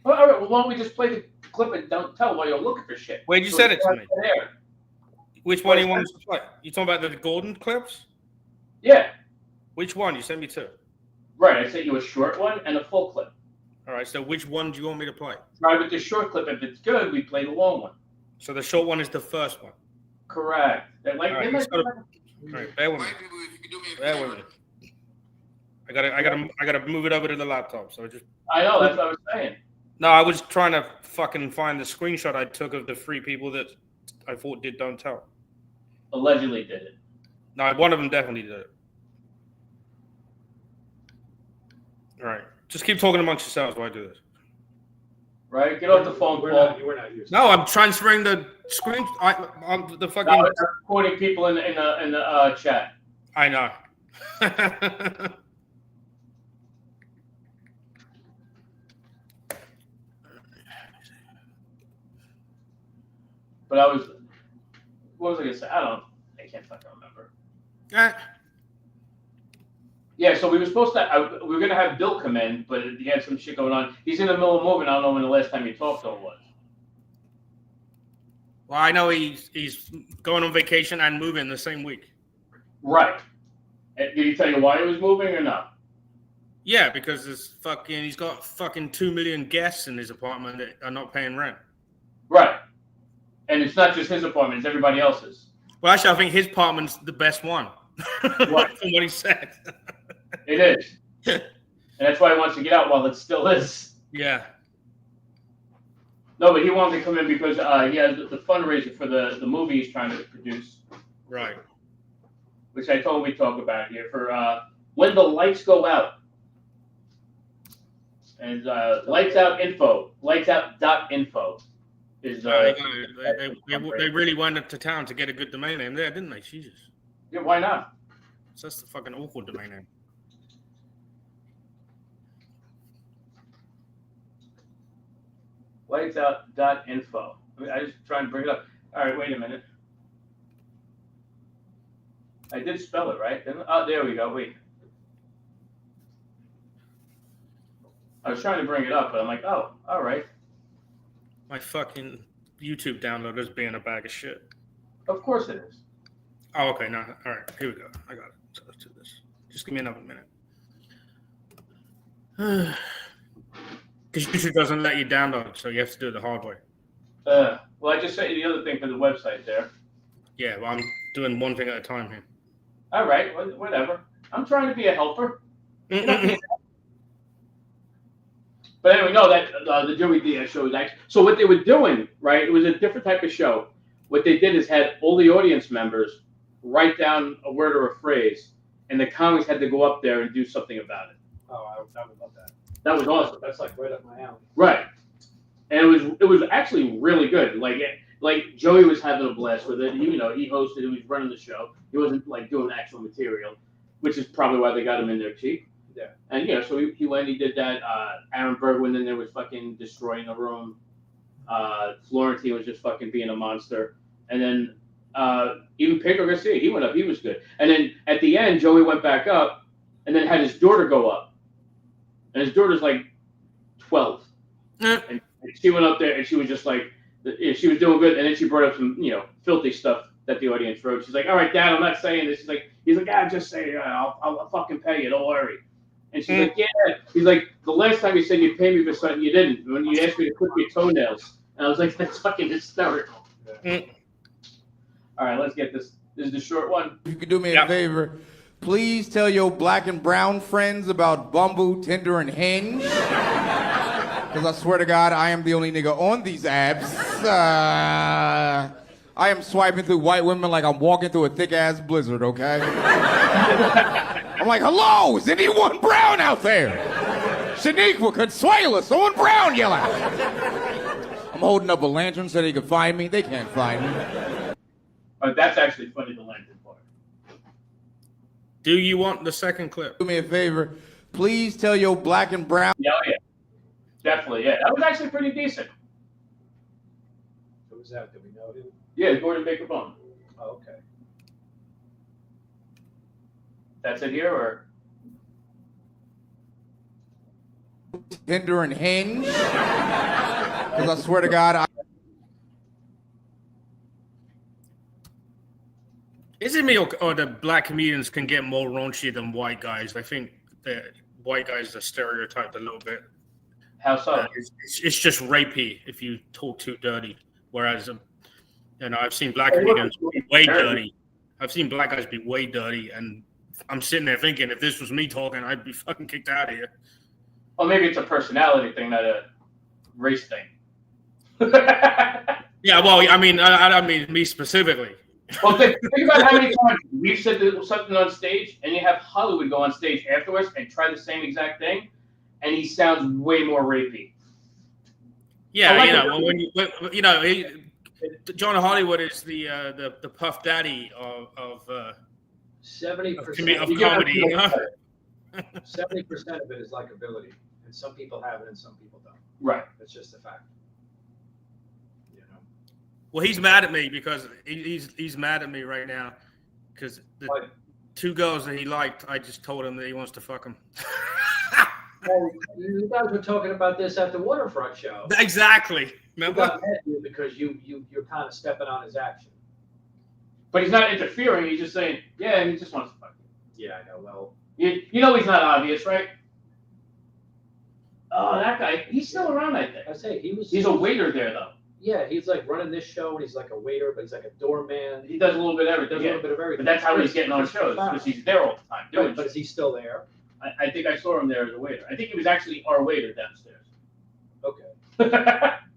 Well, all right, well, why don't we just play the clip and don't tell while you're looking for shit? Where'd you So send it's it to right me? There. Which one do you want us to play? You talking about the Gordon clips? Yeah, Which one? You sent me two. right. I sent you a short one and a full clip. All right. So which one do you want me to play? Try with the short clip. If it's good, we play the long one. So the short one is the first one. Correct. They're like, All right, they let's might- go All right. Bear with me. Bear with me. I gotta move it over to the laptop. So just I know, that's what I was saying. no. I was trying to fucking find the screenshot I took of the three people that I thought did don't tell. Allegedly did it. No, one of them definitely did it. All right. Just keep talking amongst yourselves while I do this. Right? Get off the phone, We're Paul. not used to No, I'm transferring the screen. I'm the fucking. No, it's recording people in the chat. I know. But what was I gonna say? I can't fucking remember. Eh, Yeah, so we were supposed to, we were gonna have Bill come in, but he had some shit going on. He's in the middle of moving. I don't know when the last time you talked to him was. Well, I know he's going on vacation and moving the same week. Right. And did he tell you why he was moving or not? Yeah, because he's got fucking 2 million guests in his apartment that are not paying rent. Right. And it's not just his apartment; it's everybody else's. Well, actually, I think his apartment's the best one. What? From what he said. It is. And that's why he wants to get out while it still is. Yeah. No, but he wanted to come in because he has the fundraiser for the movie he's trying to produce, Right. which I told him we talk about here for When the Lights Go Out. And lights out lightsout.info is They really went up to town to get a good domain name there, didn't they? Jesus. yeah, why not? So that's the fucking awful domain name. Lightsout.info. I just trying to bring it up. All right, wait a minute. I did spell it right, didn't I? Oh, there we go. Wait. I was trying to bring it up, but I'm like, oh, all right. My fucking YouTube downloader's being a bag of shit. Of course it is. Oh, okay. No, all right. Here we go. I got it. So let's do this. Just give me another minute. Because YouTube doesn't let you download, so you have to do it the hard way. Well, I just sent you the other thing for the website there. Yeah, well, I'm doing one thing at a time here. All right, whatever. I'm trying to be a helper. But anyway, no, that the Joey Diaz show was actually. So what they were doing, right? It was a different type of show. What they did is had all the audience members write down a word or a phrase, and the comics had to go up there and do something about it. Oh, I would love that. That was awesome. That's like right up my alley. Right. And it was actually really good. Like Joey was having a blast with it. He hosted. He was running the show. He wasn't like doing actual material, which is probably why they got him in there cheap. Yeah. And so he went. He did that. Aaron Berg went in there, was fucking destroying the room. Florentine was just fucking being a monster. And then even Pedro Garcia, he went up. He was good. And then at the end, Joey went back up, and then had his daughter go up. And his daughter's like 12. And she went up there, and she was just like, she was doing good. And then she brought up some, filthy stuff that the audience wrote. She's like, "All right, Dad, I'm not saying this." He's like, just say it. I'll fucking pay you. Don't worry. And she's like, "Yeah." He's like, "The last time you said you'd pay me for something, you didn't. When you asked me to clip your toenails." And I was like, "That's fucking hysterical." All right, let's get this. This is the short one. If you could do me a favor, please tell your black and brown friends about Bumble, Tinder, and Hinge. Because I swear to God, I am the only nigga on these apps. I am swiping through white women like I'm walking through a thick-ass blizzard, okay? I'm like, hello, is anyone brown out there? Shaniqua, Consuela, someone brown yell out. I'm holding up a lantern so they can find me. They can't find me. Oh, that's actually funny, the lantern part. Do you want the second clip? Do me a favor, please tell your black and brown. Yeah, definitely. Yeah, that was actually pretty decent. Who was that? Do we know him? Yeah, Gordon Baker Bone. Oh, okay. That's it here, or? Tinder and Hinge. Because I swear to God, Is it me or the black comedians can get more raunchy than white guys? I think the white guys are stereotyped a little bit. How so? It's just rapey if you talk too dirty. Whereas, I've seen black comedians be way dirty. I've seen black guys be way dirty, and I'm sitting there thinking, if this was me talking, I'd be fucking kicked out of here. Well, maybe it's a personality thing, not a race thing. Yeah, well, I mean me specifically. Well, think about how many times we've said something on stage, and you have Hollywood go on stage afterwards and try the same exact thing, and he sounds way more rapey. Yeah, John Hollywood is the Puff Daddy of 70% of comedy. 70% of it is likability, and some people have it and some people don't. Right. That's just a fact. Well, he's mad at me because he's mad at me right now because the two girls that he liked, I just told him that he wants to fuck them. Well, you guys were talking about this at the Waterfront show. Exactly. He Remember? got mad at you because you're kind of stepping on his action. But he's not interfering. He's just saying, yeah, he just wants to fuck you. Yeah, I know. Well, You know he's not obvious, right? Oh, that guy. He's still around, I think. I say He's a waiter there, though. Yeah, he's like running this show, and he's like a waiter, but he's like a doorman. He does a little bit of Does everything. a little bit of everything. But that's how he's getting on shows, because he's there all the time doing Right, but shit. is he still there? I think I saw him there as a waiter. I think he was actually our waiter downstairs. Okay.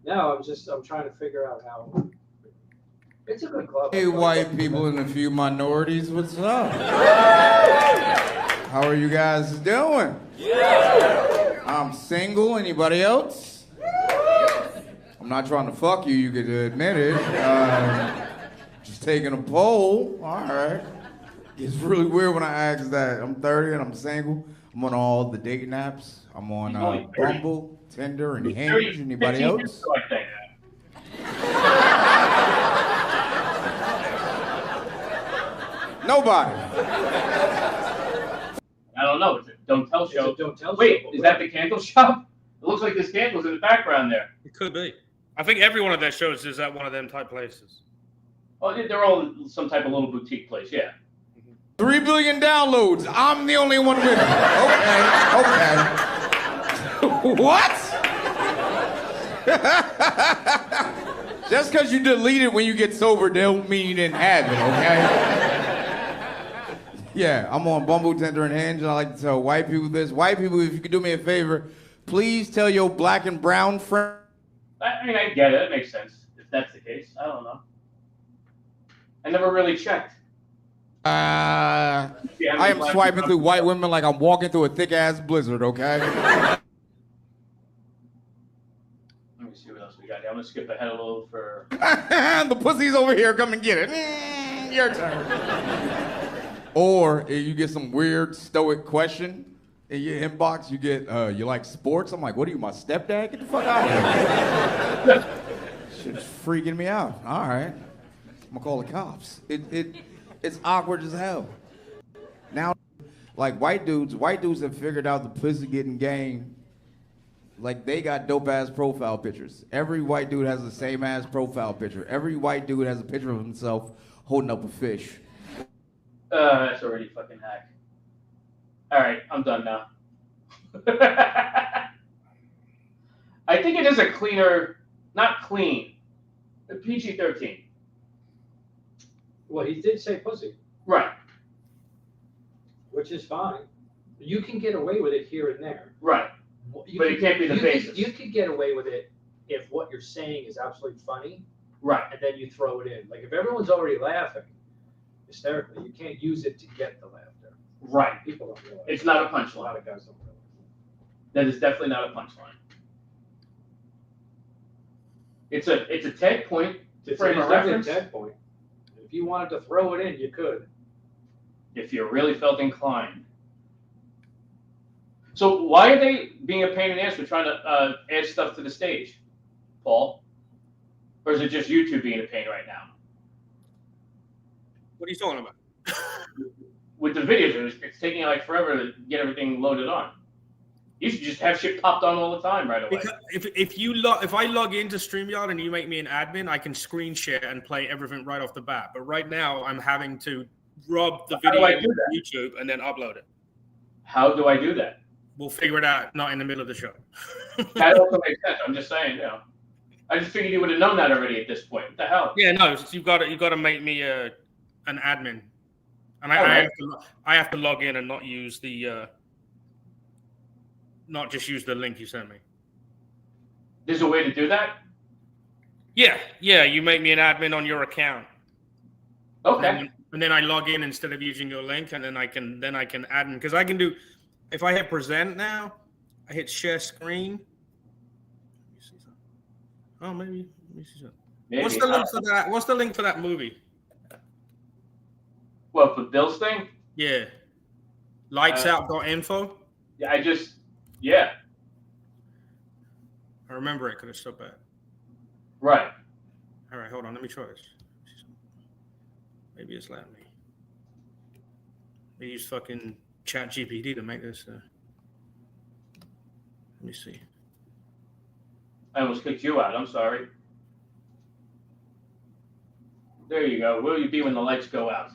No, I'm trying to figure out how. It's a good club. Hey, white people and a few minorities, what's up? How are you guys doing? I'm single. Anybody else? I'm not trying to fuck you. You could admit it. Just taking a poll. All right. It's really weird when I ask that. I'm 30 and I'm single. I'm on all the dating apps. I'm on only 30. Bumble, Tinder, and He's Hinge. 30, Anybody 15 else? years ago, I think. Nobody. I don't know. It's a Don't Tell It's a show. Don't Tell Wait, show, is that the candle shop? It looks like there's candles in the background there. It could be. I think every one of their shows is at one of them type places. Oh, they're all some type of little boutique place, yeah. 3 billion downloads. I'm the only one with it. Okay. What? Just because you delete it when you get sober don't mean you didn't have it, okay? Yeah, I'm on Bumble, Tinder, and Hinge, and I like to tell white people this. White people, if you could do me a favor, please tell your black and brown friend. I mean, I get it. It makes sense if that's the case. I don't know. I never really checked. I am swiping through white women like I'm walking through a thick-ass blizzard, okay? Let me see what else we got here. I'm going to skip ahead a little for... The pussy's over here. Come and get it. Your turn. Or if you get some weird stoic question in your inbox, you get, you like sports? I'm like, what are you, my stepdad? Get the fuck out of here. Shit's freaking me out. All right. I'm gonna call the cops. It's awkward as hell. Now, like white dudes have figured out the pussy getting game. Like they got dope ass profile pictures. Every white dude has the same ass profile picture. Every white dude has a picture of himself holding up a fish. That's already fucking hack. All right, I'm done now. I think it is a cleaner, not clean, a PG-13. Well, he did say pussy, Right, which is fine. You can get away with it here and there. right. You But it can't be the basis. You could get away with it if what you're saying is absolutely funny, Right. and then you throw it in. Like if everyone's already laughing hysterically, you can't use it to get the laughter. Right. People don't realize. It's not a A lot punchline. of guys don't realize. That is definitely not a punchline. It's a tag point to frame a It's definitely reference a tag point. If you wanted to throw it in, you could. if you really felt inclined. So why are they being a pain in the ass for trying to add stuff to the stage, Paul? Or is it just you two being a pain right now? What are you talking about? With the videos, it's taking like forever to get everything loaded on. You should just have shit popped on all the time right away. Because if I log into StreamYard and you make me an admin, I can screen share and play everything right off the bat. But right now, I'm having to rub the How do video I into do that? YouTube and then upload it. How do I do that? We'll figure it out, not in the middle of the show. That also makes sense. I'm just saying, you know. I just figured you would have known that already at this point. What the hell? Yeah, no, you got to make me an admin, and I have to log in and not use the not just use the link you sent me. There's a way to do that? Yeah, you make me an admin on your account. Okay. And then I log in instead of using your link, and then I can add in, because I can do, if I hit present now, I hit share screen. Let me see something. Oh, maybe. Let me see something. Maybe. What's the link for that? What's the link for that movie? What, for Bill's thing? Yeah. Lightsout.info. Yeah, yeah, I remember it because it's so bad. right. All right, hold on. Let me try this. Maybe it's letting me. We use fucking ChatGPT to make this. Let me see. I almost kicked you out. I'm sorry. There you go. Where will you be when the lights go out?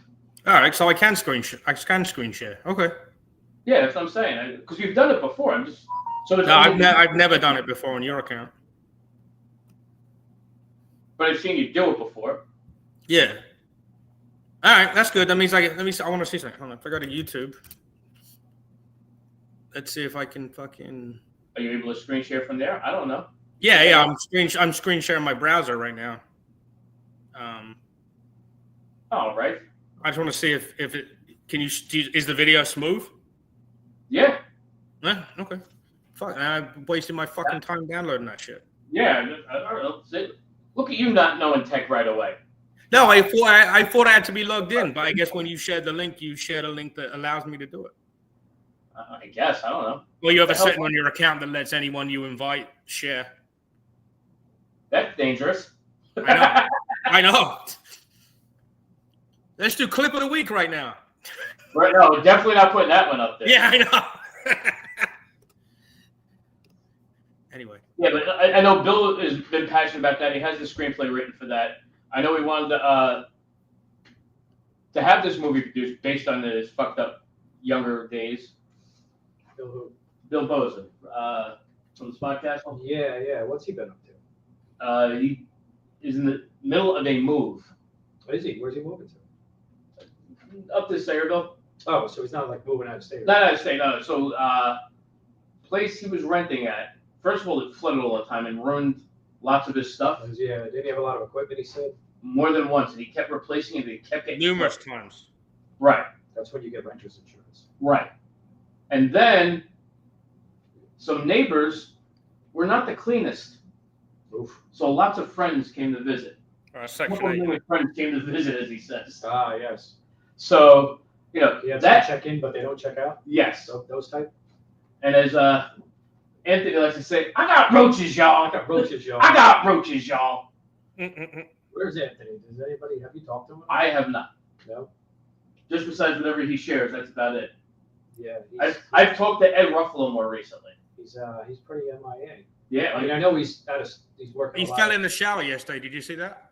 All right, so I can screen share. Okay. Yeah, that's what I'm saying. Because you've done it before. I'm just so. It's No, only- I've never done it before on your account. But I've seen you do it before. Yeah. All right, that's good. That means I want to see something. Hold on, if I go to YouTube, let's see if I can fucking. Are you able to screen share from there? I don't know. Yeah. I'm screen sharing my browser right now. All right. I just want to see if it can you is the video smooth? Yeah. Yeah. Okay. Fuck. I'm wasting my fucking time downloading that shit. Yeah. I don't know. Look at you not knowing tech right away. No, I thought I had to be logged in, but I guess when you shared the link, you shared a link that allows me to do it. I guess. I don't know. Well, you have a The hell- setting on your account that lets anyone you invite share. That's dangerous. I know. I know. Let's do clip of the week right now. Right, no, definitely not putting that one up there. Yeah, I know. Anyway. Yeah, but I know Bill has been passionate about that. He has the screenplay written for that. I know he wanted to have this movie produced based on his fucked up younger days. Bill who? Bill Bozen from the podcast. Yeah. What's he been up to? He is in the middle of a move Is he? Where's he moving to? up to Sayreville. Oh, so he's not like moving out of state. No. So, place he was renting at. First of all, it flooded all the time and ruined lots of his stuff. Yeah, didn't he have a lot of equipment? He said. More than once, and he kept replacing it. And he kept getting Numerous flooded. times. Right. That's when you get renter's insurance. Right. And then some neighbors were not the cleanest. Oof. So lots of friends came to visit. Section Couple 8. of friends came to visit, as he says. Ah, yes. So, you know, You have that, to check in, but they don't check out. yes. Those type. And as Anthony likes to say, I got roaches, y'all. I got roaches, y'all. I got roaches, y'all. Where's Anthony? Does anybody have you talked to him? I have not. No. Just besides whatever he shares, that's about it. Yeah. I've talked to Ed Ruffalo more recently. He's pretty MIA. Yeah, I mean, I know he's working. He a lot. fell in the shower yesterday. Did you see that?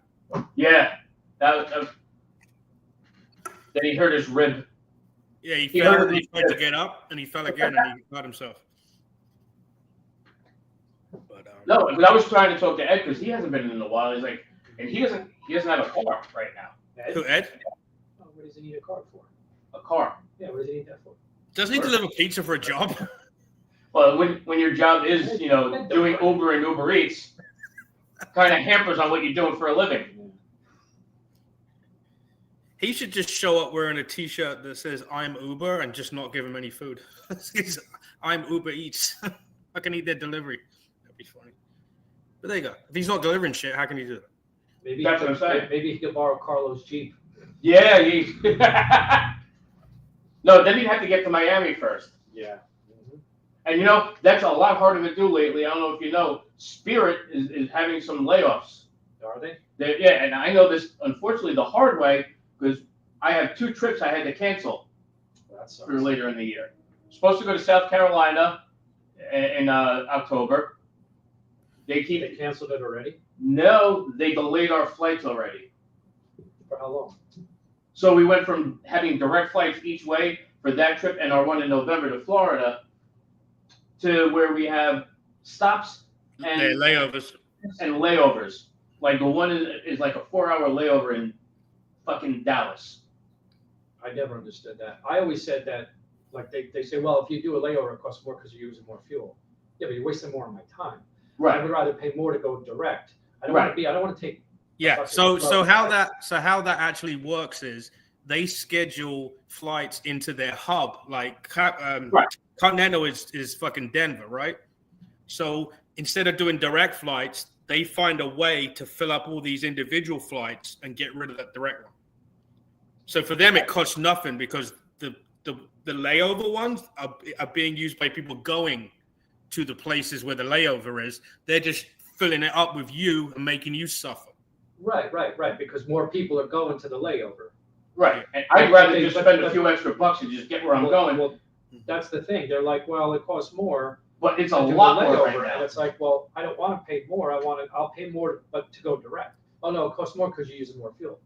yeah. That was, then he hurt his rib. Yeah, he He fell heard and he it. tried to get up, and he fell again, and he hurt himself. But, No, but I was trying to talk to Ed because he hasn't been in a while. He's like, and he doesn't have a car right now. Who, Ed? Oh, what does he need a card for? A car. Yeah, what does he need that for? Doesn't he deliver pizza for a job? Well, when your job is, you know, doing Uber and Uber Eats, kind of hampers on what you're doing for a living. He should just show up wearing a T-shirt that says "I'm Uber" and just not give him any food. I'm Uber Eats. I can eat their delivery. That'd be funny. But there you go. If he's not delivering shit, how can he do that? Maybe That's what I'm saying. Maybe he could borrow Carlo's Jeep. Yeah, no, then he'd have to get to Miami first. Yeah. And you know, that's a lot harder to do lately. I don't know if you know, Spirit is having some layoffs. Are they? Yeah, and I know this, unfortunately, the hard way, because I have 2 trips I had to cancel That sucks. for later in the year. Supposed to go to South Carolina in October. They They canceled it already? No, they delayed our flights already. For how long? So we went from having direct flights each way for that trip and our one in November to Florida to where we have stops and Yeah, layovers. and layovers. Like the one is like a 4-hour layover in fucking Dallas. I never understood that. I always said that, like they say, well, if you do a layover, it costs more because you're using more fuel. Yeah, but you're wasting more of my time. I would rather pay more to go direct. I don't want to take. Yeah. So how that actually works is they schedule flights into their hub. Like Continental is fucking Denver, right? So instead of doing direct flights, they find a way to fill up all these individual flights and get rid of that direct one. So for them, it costs nothing because the layover ones are being used by people going to the places where the layover is. They're just filling it up with you and making you suffer. Right. Because more people are going to the layover. Right. And I'd rather just spend a few extra bucks and just get where I'm going. Well, that's the thing. They're like, well, it costs more. but it's a to do lot the more layover, right and now. it's like, well, I don't want to pay more. I'll pay more, but to go direct. Oh no, it costs more because you're using more fuel.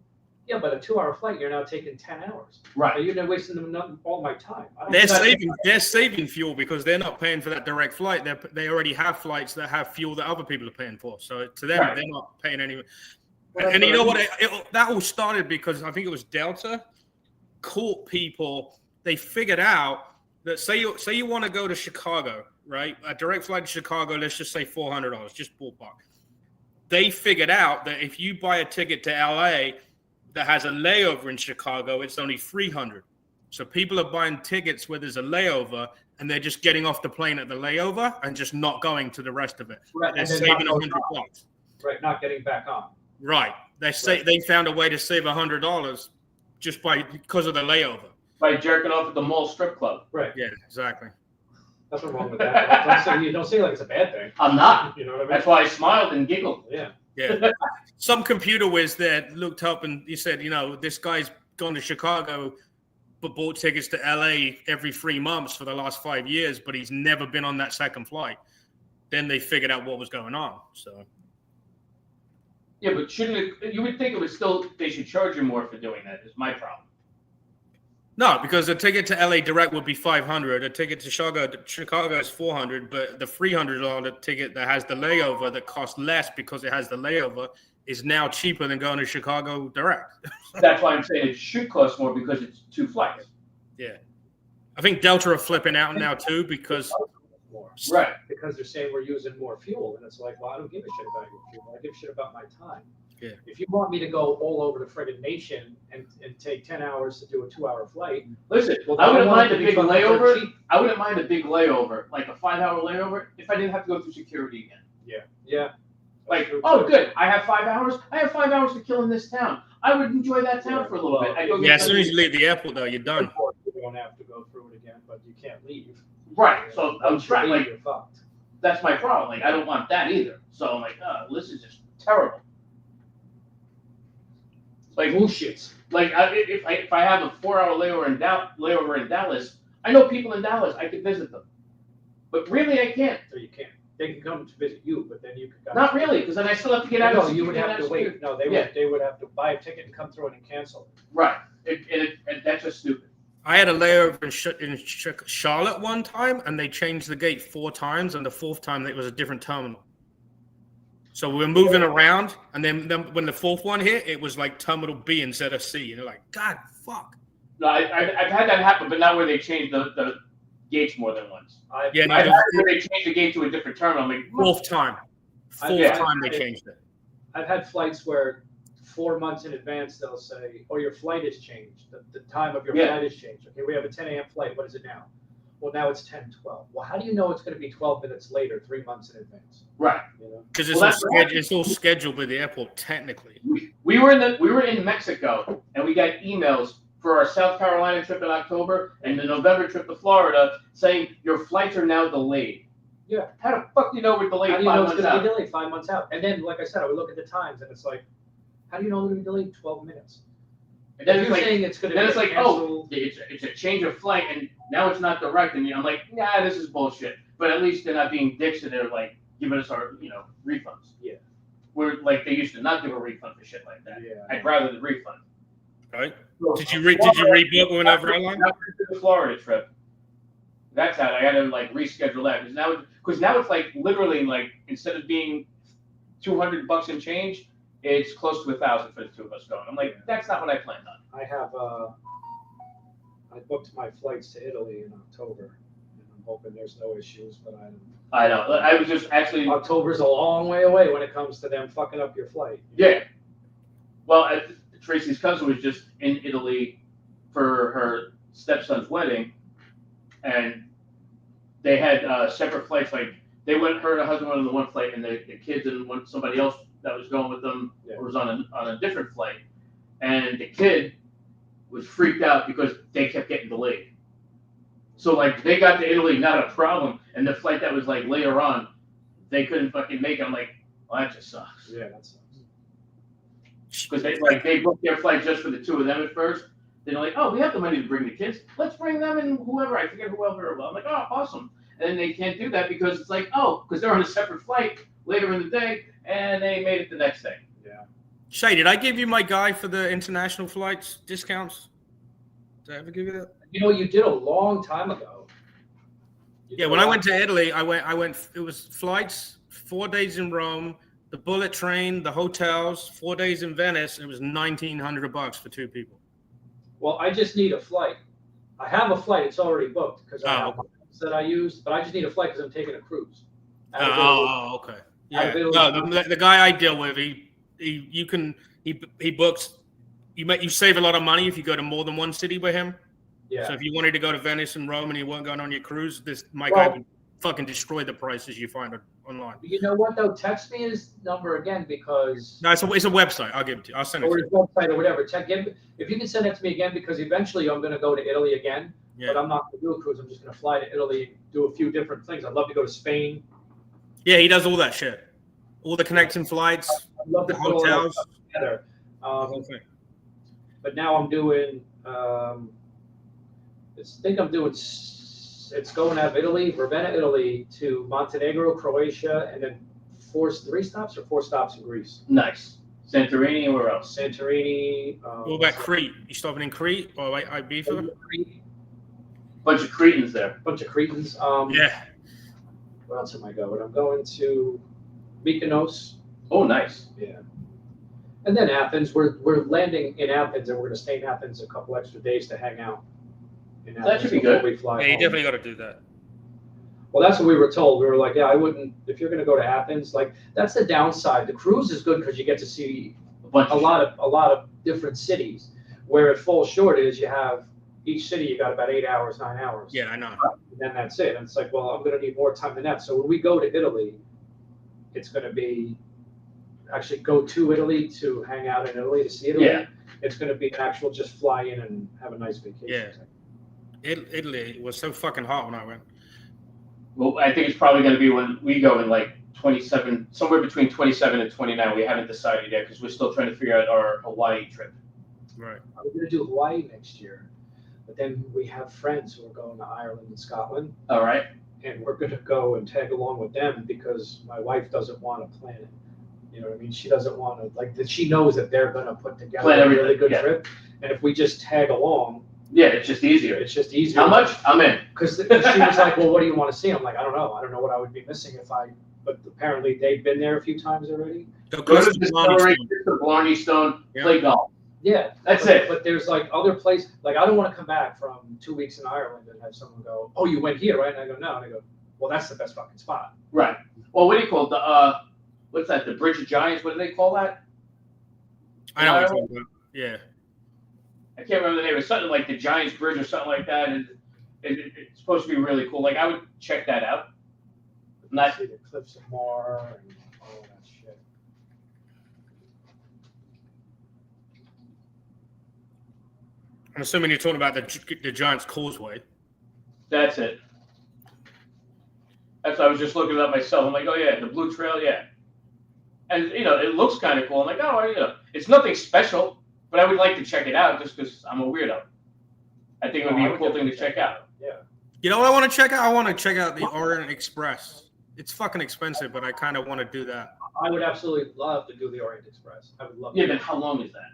Yeah, but a 2-hour flight, you're now taking 10 hours. Right. You're not wasting all my time. They're saving fuel because they're not paying for that direct flight. They already have flights that have fuel that other people are paying for. So to them, Right. they're not paying any. Well, And you know what? That all started because I think it was Delta caught people. They figured out that say you want to go to Chicago, right? A direct flight to Chicago, let's just say $400, just ballpark. They figured out that if you buy a ticket to LA that has a layover in Chicago, it's only $300. So people are buying tickets where there's a layover, and they're just getting off the plane at the layover and just not going to the rest of it. Right, They're and then saving not $100. Right, not getting back on. Right. They found a way to save $100 just because of the layover. By jerking off at the mall strip club. Right. Yeah, exactly. Nothing wrong with that. Don't say like it's a bad thing. I'm not. You know what I mean? That's why I smiled and giggled. Yeah. Yeah. Some computer whiz there looked up and he said, this guy's gone to Chicago but bought tickets to LA every 3 months for the last 5 years, but he's never been on that second flight. Then they figured out what was going on. So Yeah, but you would think it was still, they should charge you more for doing that, is my problem. no, because a ticket to LA direct would be $500. A ticket to Chicago is $400, but the $300 ticket that has the layover that costs less because it has the layover is now cheaper than going to Chicago direct. That's why I'm saying it should cost more because it's 2 flights. Yeah. I think Delta are flipping out now too because More. Right. Because they're saying we're using more fuel, and it's like, well, I don't give a shit about your fuel. I give a shit about my time. Yeah. If you want me to go all over the friggin' nation and take 10 hours to do a 2-hour flight, Listen, well, I wouldn't want mind it a to be big fucking layover. cheap. I wouldn't mind a big layover, like a 5-hour layover, if I didn't have to go through security again. Yeah. Like, oh, good, I have 5 hours. I have 5 hours to kill in this town. I would enjoy that town for a little bit. I'd go yeah, get as soon as you leave the airport though, you're done. You don't have to go through it again, but you can't leave. Right. So I'm Once you trying. leave, Like, you're fucked. that's my problem. Like, I don't want that either. So I'm like, this is just terrible. Like, Bullshit. like if I have a 4-hour layover in Dallas, I know people in Dallas. I could visit them, but really I can't. So you can't. They can come to visit you, but then you could. Not really, because then I still have to get out. No, of you would get have out to of wait. security. No, they would have to buy a ticket and come through and cancel. Right. And that's just stupid. I had a layover in Charlotte one time, and they changed the gate 4 times, and the 4th time it was a different terminal. So we were moving around, and then when the 4th one hit, it was like Terminal B instead of C. And they're like, God, fuck. No, I've had that happen, but not where they changed the gates more than once. Yeah, no, I've had where they changed the gate to a different terminal. I'm like, 4th time. 4th Yeah. time they changed it. I've had flights where 4 months in advance they'll say, "Oh, your flight has changed. The time of your Yeah. flight has changed. Okay, we have a 10 a.m. flight. What is it now? Well, now it's 10:12. Well, how do you know it's going to be 12 minutes later, 3 months in advance? right. You know, Because Well, it's all scheduled by the airport, technically. We were in Mexico, and we got emails for our South Carolina trip in October and the November trip to Florida saying your flights are now delayed. Yeah. How the fuck do you know we're delayed how do 5 you know it's months going to be out? delayed 5 months out? And then, like I said, I would look at the times, and it's like, how do you know they're going to be delayed 12 minutes? And then If it's you're like, saying it's going to then be it's like, canceled, it's a change of flight, and now it's not direct, and I'm like, nah, this is bullshit. But at least they're not being dicks, and they're like giving us our refunds. Yeah. We're like they used to not give a refund for shit like that. Yeah. I'd rather the refund. Right? Did you rebook with another airline? The Florida trip. That's how I had to like reschedule that because now it's like literally like instead of being $200 and change, it's close to 1,000 for the 2 of us going. I'm like, that's not what I planned on. I have I booked my flights to Italy in October, and I'm hoping there's no issues, but I know. I was just actually October's a long way away when it comes to them fucking up your flight. yeah. Well, Tracy's cousin was just in Italy for her stepson's wedding, and they had separate flights. Like her and her husband went on the one flight, and the kids and somebody else that was going with them was on a different flight, and the kid was freaked out because they kept getting delayed. So like they got to Italy, not a problem, and the flight that was like later on, they couldn't fucking make it. I'm like, well, that just sucks. Yeah, that's. Because they booked their flight just for the 2 of them at first. Then they're like, oh, we have the money to bring the kids. Let's bring them and whoever. I forget whoever. I'm like, oh, awesome. and they can't do that because it's like, oh, because they're on a separate flight later in the day, and they made it the next day. Shay, did I give you my guy for the international flights discounts? Did I ever give you that? You know, you did a long time ago. Yeah, when I went to Italy, I went. It was flights, 4 days in Rome, the bullet train, the hotels, 4 days in Venice. And it was $1,900 for 2 people. Well, I just need a flight. I have a flight. It's already booked because I have okay. that I used, but I just need a flight because I'm taking a cruise. Okay. Yeah. No, the guy I deal with, he books. You save a lot of money if you go to more than one city with him. Yeah. So if you wanted to go to Venice and Rome and you weren't going on your cruise, my Well, guy would fucking destroy the prices you find online. You know what though? Text me his number again because No, it's a website. I'll give it to you. I'll send it or to his you. website or whatever. If you can send it to me again because eventually I'm going to go to Italy again. Yeah. But I'm not going to do a cruise. I'm just going to fly to Italy and do a few different things. I'd love to go to Spain. Yeah, he does all that shit. All the connecting flights, I'd love to the put all that hotels. stuff together. the whole thing. But now I'm doing. It's going out of Italy, Ravenna, Italy, to Montenegro, Croatia, and then 4 stops in Greece. Nice. Santorini and where else? Santorini. What about Crete? You stopping in Crete or Ibiza? Bunch of Cretans there. Bunch of Cretans. Yeah. Where else am I going? I'm going to Mykonos. Oh, nice. Yeah. And then Athens. We're landing in Athens, and we're going to stay in Athens a couple extra days to hang out. In That should be before good. We fly Yeah, you home. definitely got to do that. Well, that's what we were told. We were like, yeah, I wouldn't. If you're going to go to Athens, like that's the downside. The cruise is good because you get to see Bunch a lot of different cities. Where it falls short is you have each city you got about 8 hours, 9 hours. Yeah, I know. And then that's it. And it's like, well, I'm going to need more time than that. So when we go to Italy, it's going to be actually go to Italy to hang out in Italy to see Italy. Yeah. It's going to be an actual just fly in and have a nice vacation. Yeah. Italy was so fucking hot when I went. Well, I think it's probably going to be when we go in like 27, somewhere between 27 and 29. We haven't decided yet because we're still trying to figure out our Hawaii trip. Right. We're going to do Hawaii next year. But then we have friends who are going to Ireland and Scotland. All right. And we're going to go and tag along with them because my wife doesn't want to plan it. You know what I mean? She doesn't want to, like, she knows that they're going to put together Plan a everything, really good yeah. trip. And if we just tag along, Yeah, it's just easier. it's just easier. How much? I'm in. Because she was like, well, what do you want to see? I'm like, I don't know. I don't know what I would be missing but apparently they've been there a few times already. So Go to to the Blarney distillery, Stone. get the Blarney Stone, Yeah. play golf. Yeah. That's but, it. But there's like other places, like I don't want to come back from 2 weeks in Ireland and have someone go, oh, you went here, right? And I go, no. And I go, well, that's the best fucking spot. Right. Well, what do you call it? The what's that? The Bridge of Giants. What do they call that? I know what you're talking about. Yeah. I can't remember the name. It's something like the Giants Bridge or something like that. And it's supposed to be really cool. Like I would check that out. Not See the Cliffs of Moher and all that shit. I'm assuming you're talking about the Giants Causeway. that's it. That's I was just looking it up myself. I'm like, oh yeah, the Blue Trail, yeah. And you know, it looks kind of cool. I'm like, oh, you know, it's nothing special, but I would like to check it out just because I'm a weirdo. I think it would be a cool thing to check out. Yeah. You know what I want to check out? I want to check out the Orient Express. It's fucking expensive, but I kind of want to do that. I would absolutely love to do the Orient Express. I would love Yeah, to. but how long is that?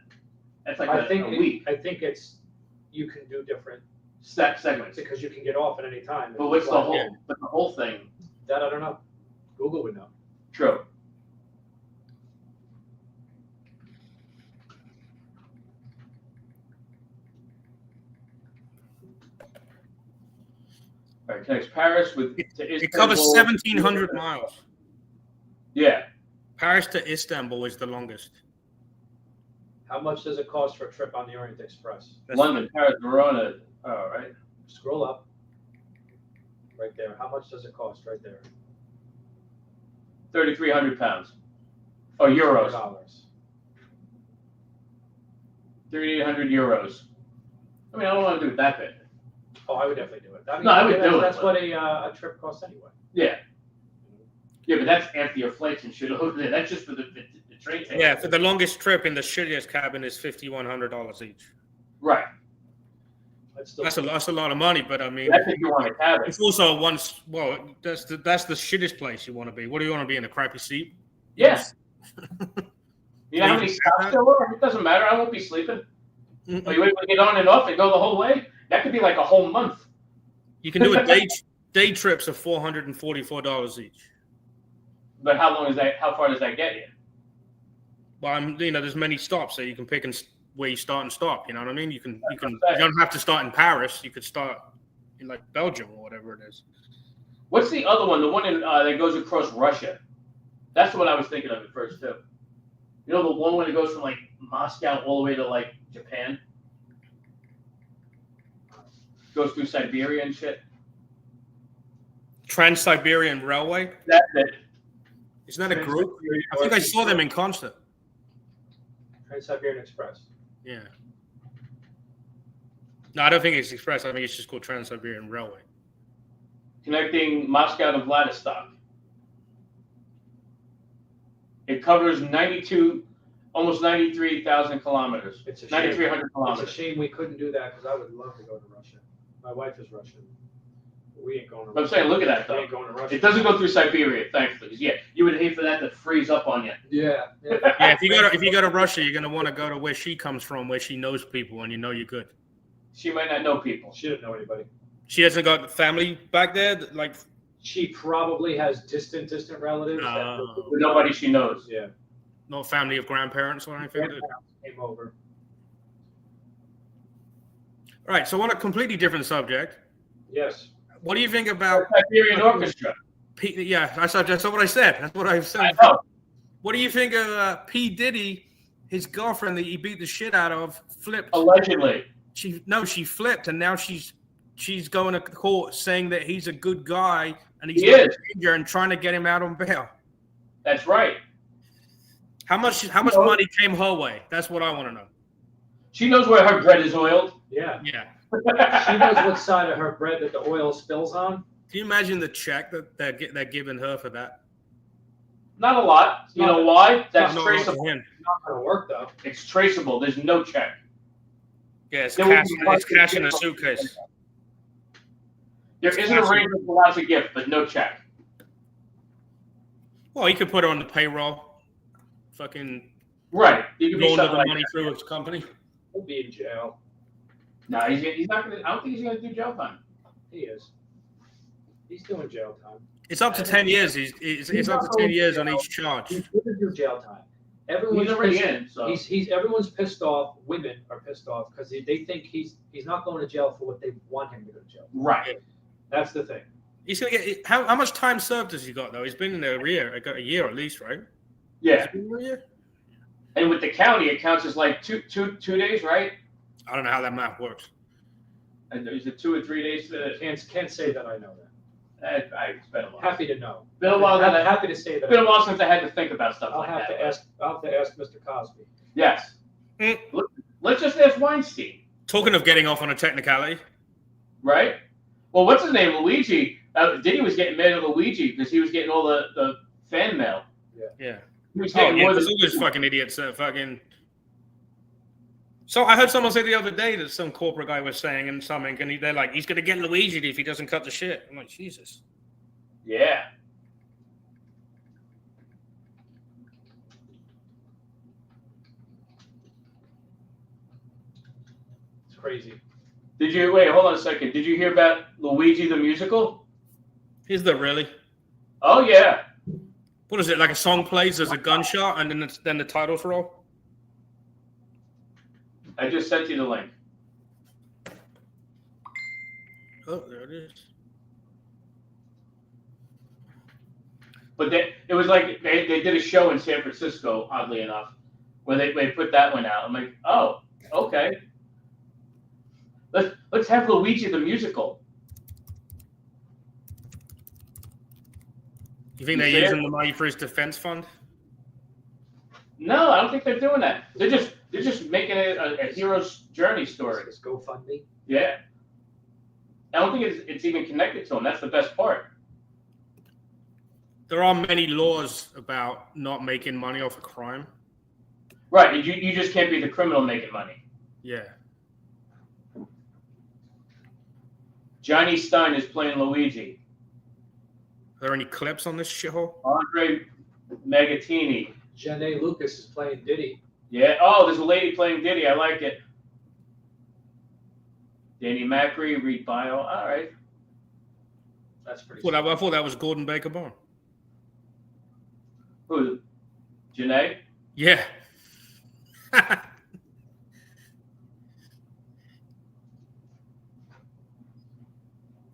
That's like I think a week. I think it's you can do different Segments. because you can get off at any time. But what's the Fly. whole? But the whole thing. That I don't know. Google would know. True. All right, connects Paris with to It covers Istanbul. 1,700 miles. Yeah, Paris to Istanbul is the longest. How much does it cost for a trip on the Orient Express? That's London, Paris, Verona. All right, Scroll up. Right there. How much does it cost? Right there. 3,300 pounds. Oh, euros. $100. 3,800 euros. I mean, I don't want to do it that bit. Oh, I would definitely do it. No, I would do it, That's but- what a trip costs anyway. Yeah. Yeah, but that's after your flights and shit over there. That's just for the train ticket. Yeah, for the longest trip in the shittiest cabin is $5,100 each. Right. That's a lot of money, but I mean, That's if you want to have it. it's also that's the shittest place you want to be. What do you want to be in, a crappy seat? Yes. You know how many stops there were? It doesn't matter. I won't be sleeping. Mm-mm. Oh, you able to get on and off and go the whole way? That could be like a whole month. You can do a day trips of $444 each. But how long is that? How far does that get you? Well, there's many stops, so you can pick where you start and stop. You know what I mean? You don't have to start in Paris. You could start in like Belgium or whatever it is. What's the other one? The one in that goes across Russia. That's what I was thinking of at first too. You know, the one when it goes from like Moscow all the way to like Japan, goes through Siberia and shit. Trans-Siberian Railway. That's it. Isn't that a group? I think I saw them in concert. Trans-Siberian Express. Yeah. No, I don't think it's Express. I think it's just called Trans-Siberian Railway. Connecting Moscow to Vladivostok. It covers almost 93,000 kilometers. It's a shame. 9,300 It's a kilometers. shame we couldn't do that because I would love to go to Russia. My wife is Russian. But we ain't going to Russia. I'm saying, look at that We though. ain't going to Russia. It doesn't go through Siberia, thankfully. 'Cause, yeah, you would hate for that to freeze up on you. Yeah. Yeah, if you go to Russia, you're gonna want to go to where she comes from, where she knows people, and you know you're good. She might not know people. She didn't know anybody. She hasn't got family back there, like. She probably has distant relatives. But nobody she knows. Yeah. No family of grandparents or anything. Grandparents came over. All right, so on a completely different subject, Yes. what do you think about? Siberian Orchestra. Yeah, that's what I said. That's what I said. I know. What do you think of P. Diddy? His girlfriend that he beat the shit out of flipped. Allegedly. She flipped, and now she's going to court saying that he's a good guy and he's He not a is. danger and trying to get him out on bail. That's right. How much money came her way? That's what I want to know. She knows where her bread is oiled. Yeah. Yeah. She knows what side of her bread that the oil spills on. Can you imagine the check that they're giving her for that? Not a lot. You know why? That's Not traceable. to him. Not going to work though. It's traceable. There's no check. Yeah, it's There will cash. be It's cash in a suitcase. There is an arrangement for lots of gift, but no check. Well, he could put her on the payroll. Fucking Right. You can be launder something the like money that. through his company. He'll be in jail. No, he's not going to. I don't think he's going to do jail time. He is. He's doing jail time. It's up to 10 years. It's up to 10 years on each charge. He's going to do jail time. He's Everyone's already pissed, in. So everyone's pissed off. Women are pissed off because they think he's not going to jail for what they want him to go to jail for. right. That's the thing. He's gonna get how much time served has he got though? He's been in there a year at least, right? Yeah. Has he been in a year? And with the county, it counts as like two days, right? I don't know how that math works. And is it 2 or 3 days? Can't say that I know that. It's been a while. Happy to know. Been a while. I'm happy to say It's that. been a while since I had to think about stuff I'll like have that. to ask. I'll have to ask Mr. Cosby. Yes. Mm. Let's just ask Weinstein, Talking of getting off on a technicality, right? Well, what's his name? Luigi. Diddy was getting mad at Luigi because he was getting all the fan mail. yeah. He was Oh, getting yeah, more there's than all those fucking idiots that fucking. So I heard someone say the other day that some corporate guy was saying and something, and they're like, he's gonna get Luigi if he doesn't cut the shit. I'm like, Jesus. Yeah. It's crazy. Did you wait? Hold on a second. Did you hear about Luigi the musical? Is there really? Oh yeah. What is it? Like a song plays, there's a gunshot, and then the titles roll? I just sent you the link. Oh, there it is. But it was like they did a show in San Francisco, oddly enough, where they put that one out. I'm like, oh, okay. Let's have Luigi the musical. You think they're You see using it? the money for his defense fund? No, I don't think they're doing that. They're just making it a hero's journey story. It's GoFundMe. Yeah. I don't think it's even connected to him. That's the best part. There are many laws about not making money off a crime. Right. You just can't be the criminal making money. Yeah. Johnny Stein is playing Luigi. Are there any clips on this shithole? Andre Magatini. Janae Lucas is playing Diddy. Yeah. Oh, there's a lady playing Diddy. I like it. Danny Macri, Reed Bio. All right. That's pretty. I thought that was Gordon Baker Bone. Who? Janae? Yeah.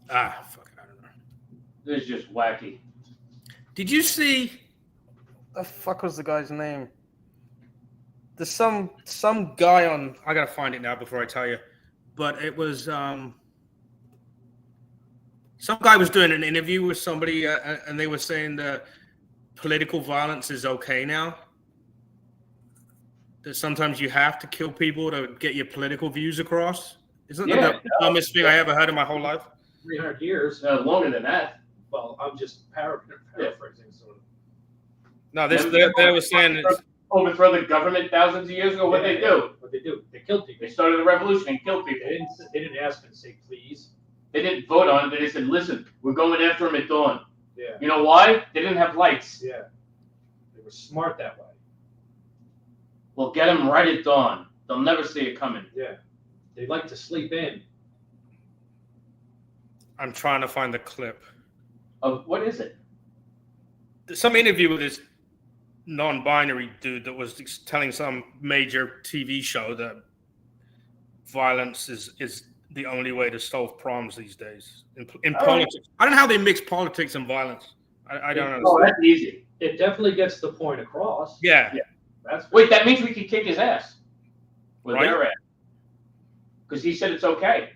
Fuck, I don't know. This is just wacky. Did you see? The fuck was the guy's name? There's some guy on. I gotta find it now before I tell you. But it was some guy was doing an interview with somebody, and they were saying that political violence is okay now. That sometimes you have to kill people to get your political views across. Isn't that the dumbest thing I ever heard in my whole life? 300 years. No, longer than that. Well, I'm just paraphrasing sort of. No, they were saying it's, Overthrow the government thousands of years ago. What they do? What they do? They killed people. They started a revolution and killed people. They didn't ask and say please. They didn't vote on it. They said, "Listen, we're going after them at dawn." Yeah. You know why? They didn't have lights. Yeah. They were smart that way. We'll get them right at dawn. They'll never see it coming. Yeah. They like to sleep in. I'm trying to find the clip. What is it? There's some interview with this non-binary dude that was telling some major TV show that violence is the only way to solve problems these days in politics. I don't know how they mix politics and violence. I don't know. Oh, that's easy. It definitely gets the point across. Yeah. That's Wait, that means we can kick his ass. With Right. their ass. Because he said it's okay.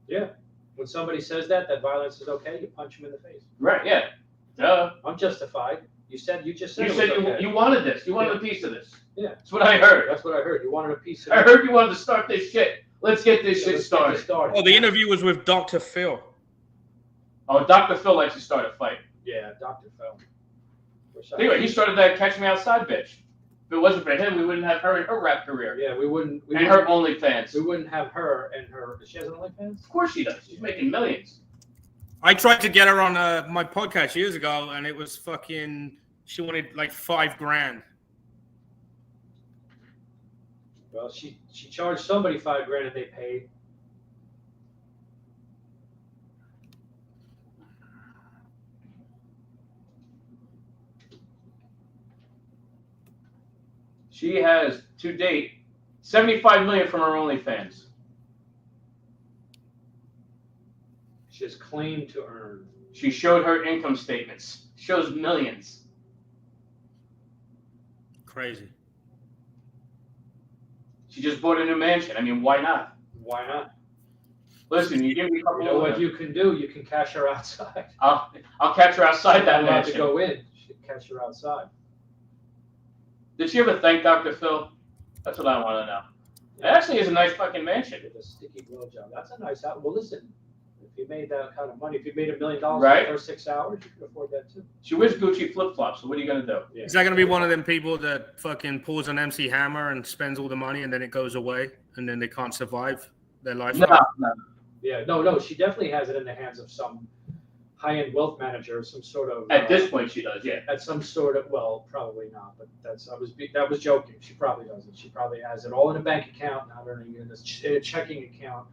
Yeah. When somebody says that violence is okay, you punch them in the face. Right, yeah. Duh. I'm justified. You just said You it said was okay. you wanted this. You wanted a piece of this. Yeah. That's what I heard. That's what I heard. You wanted a piece of I heard you wanted to start this shit. Let's get this shit Let's get this started. Oh, the interview was with Dr. Phil. Oh, Dr. Phil likes to start a fight. Yeah, Dr. Phil. Anyway, he started that Catch Me Outside bitch. If it wasn't for him, we wouldn't have her in her rap career. Yeah, we wouldn't. And her OnlyFans. We wouldn't have her and her. Does she has an OnlyFans? Of course she does. She's making millions. I tried to get her on my podcast years ago, and it was fucking. She wanted like $5,000. Well, she charged somebody $5,000 and they paid. She has, to date, $75 million from her OnlyFans. She has claim to earn. She showed her income statements. Shows millions. Crazy. She just bought a new mansion. I mean, why not? Why not? Listen, you give me a couple You know what of you can do? You can cash her outside. I'll catch her outside that Not allowed to mansion. go in. You can catch her outside. Did she ever thank Dr. Phil? That's what I want to know. It actually is a nice fucking mansion. With a sticky blowjob. That's a nice house. Well, listen, if you made that kind of money, if you made $1 million Right. in the first 6 hours, you could afford that too. She wears Gucci flip-flops, so what are you going to do? Yeah. Is that going to be one of them people that fucking pulls an MC Hammer and spends all the money and then it goes away and then they can't survive their life? No. Yeah, no, she definitely has it in the hands of some high-end wealth manager, some sort of. At this point, she does, yeah. At some sort of, well, probably not, but that was joking. She probably doesn't. She probably has it all in a bank account, not earning in a checking account.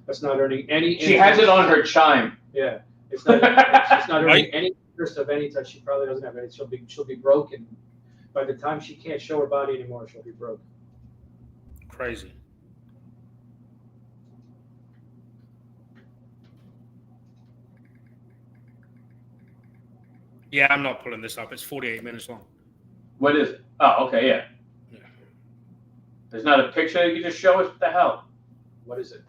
That's not earning any. She has it on her chime. Yeah, it's not. She's not earning Right. any interest of any type. She probably doesn't have any. She'll be broken. By the time she can't show her body anymore, she'll be broke. Crazy. Yeah, I'm not pulling this up. It's 48 minutes long. What is it? Oh, okay, yeah. Yeah. There's not a picture you just show us? What the hell? What is it?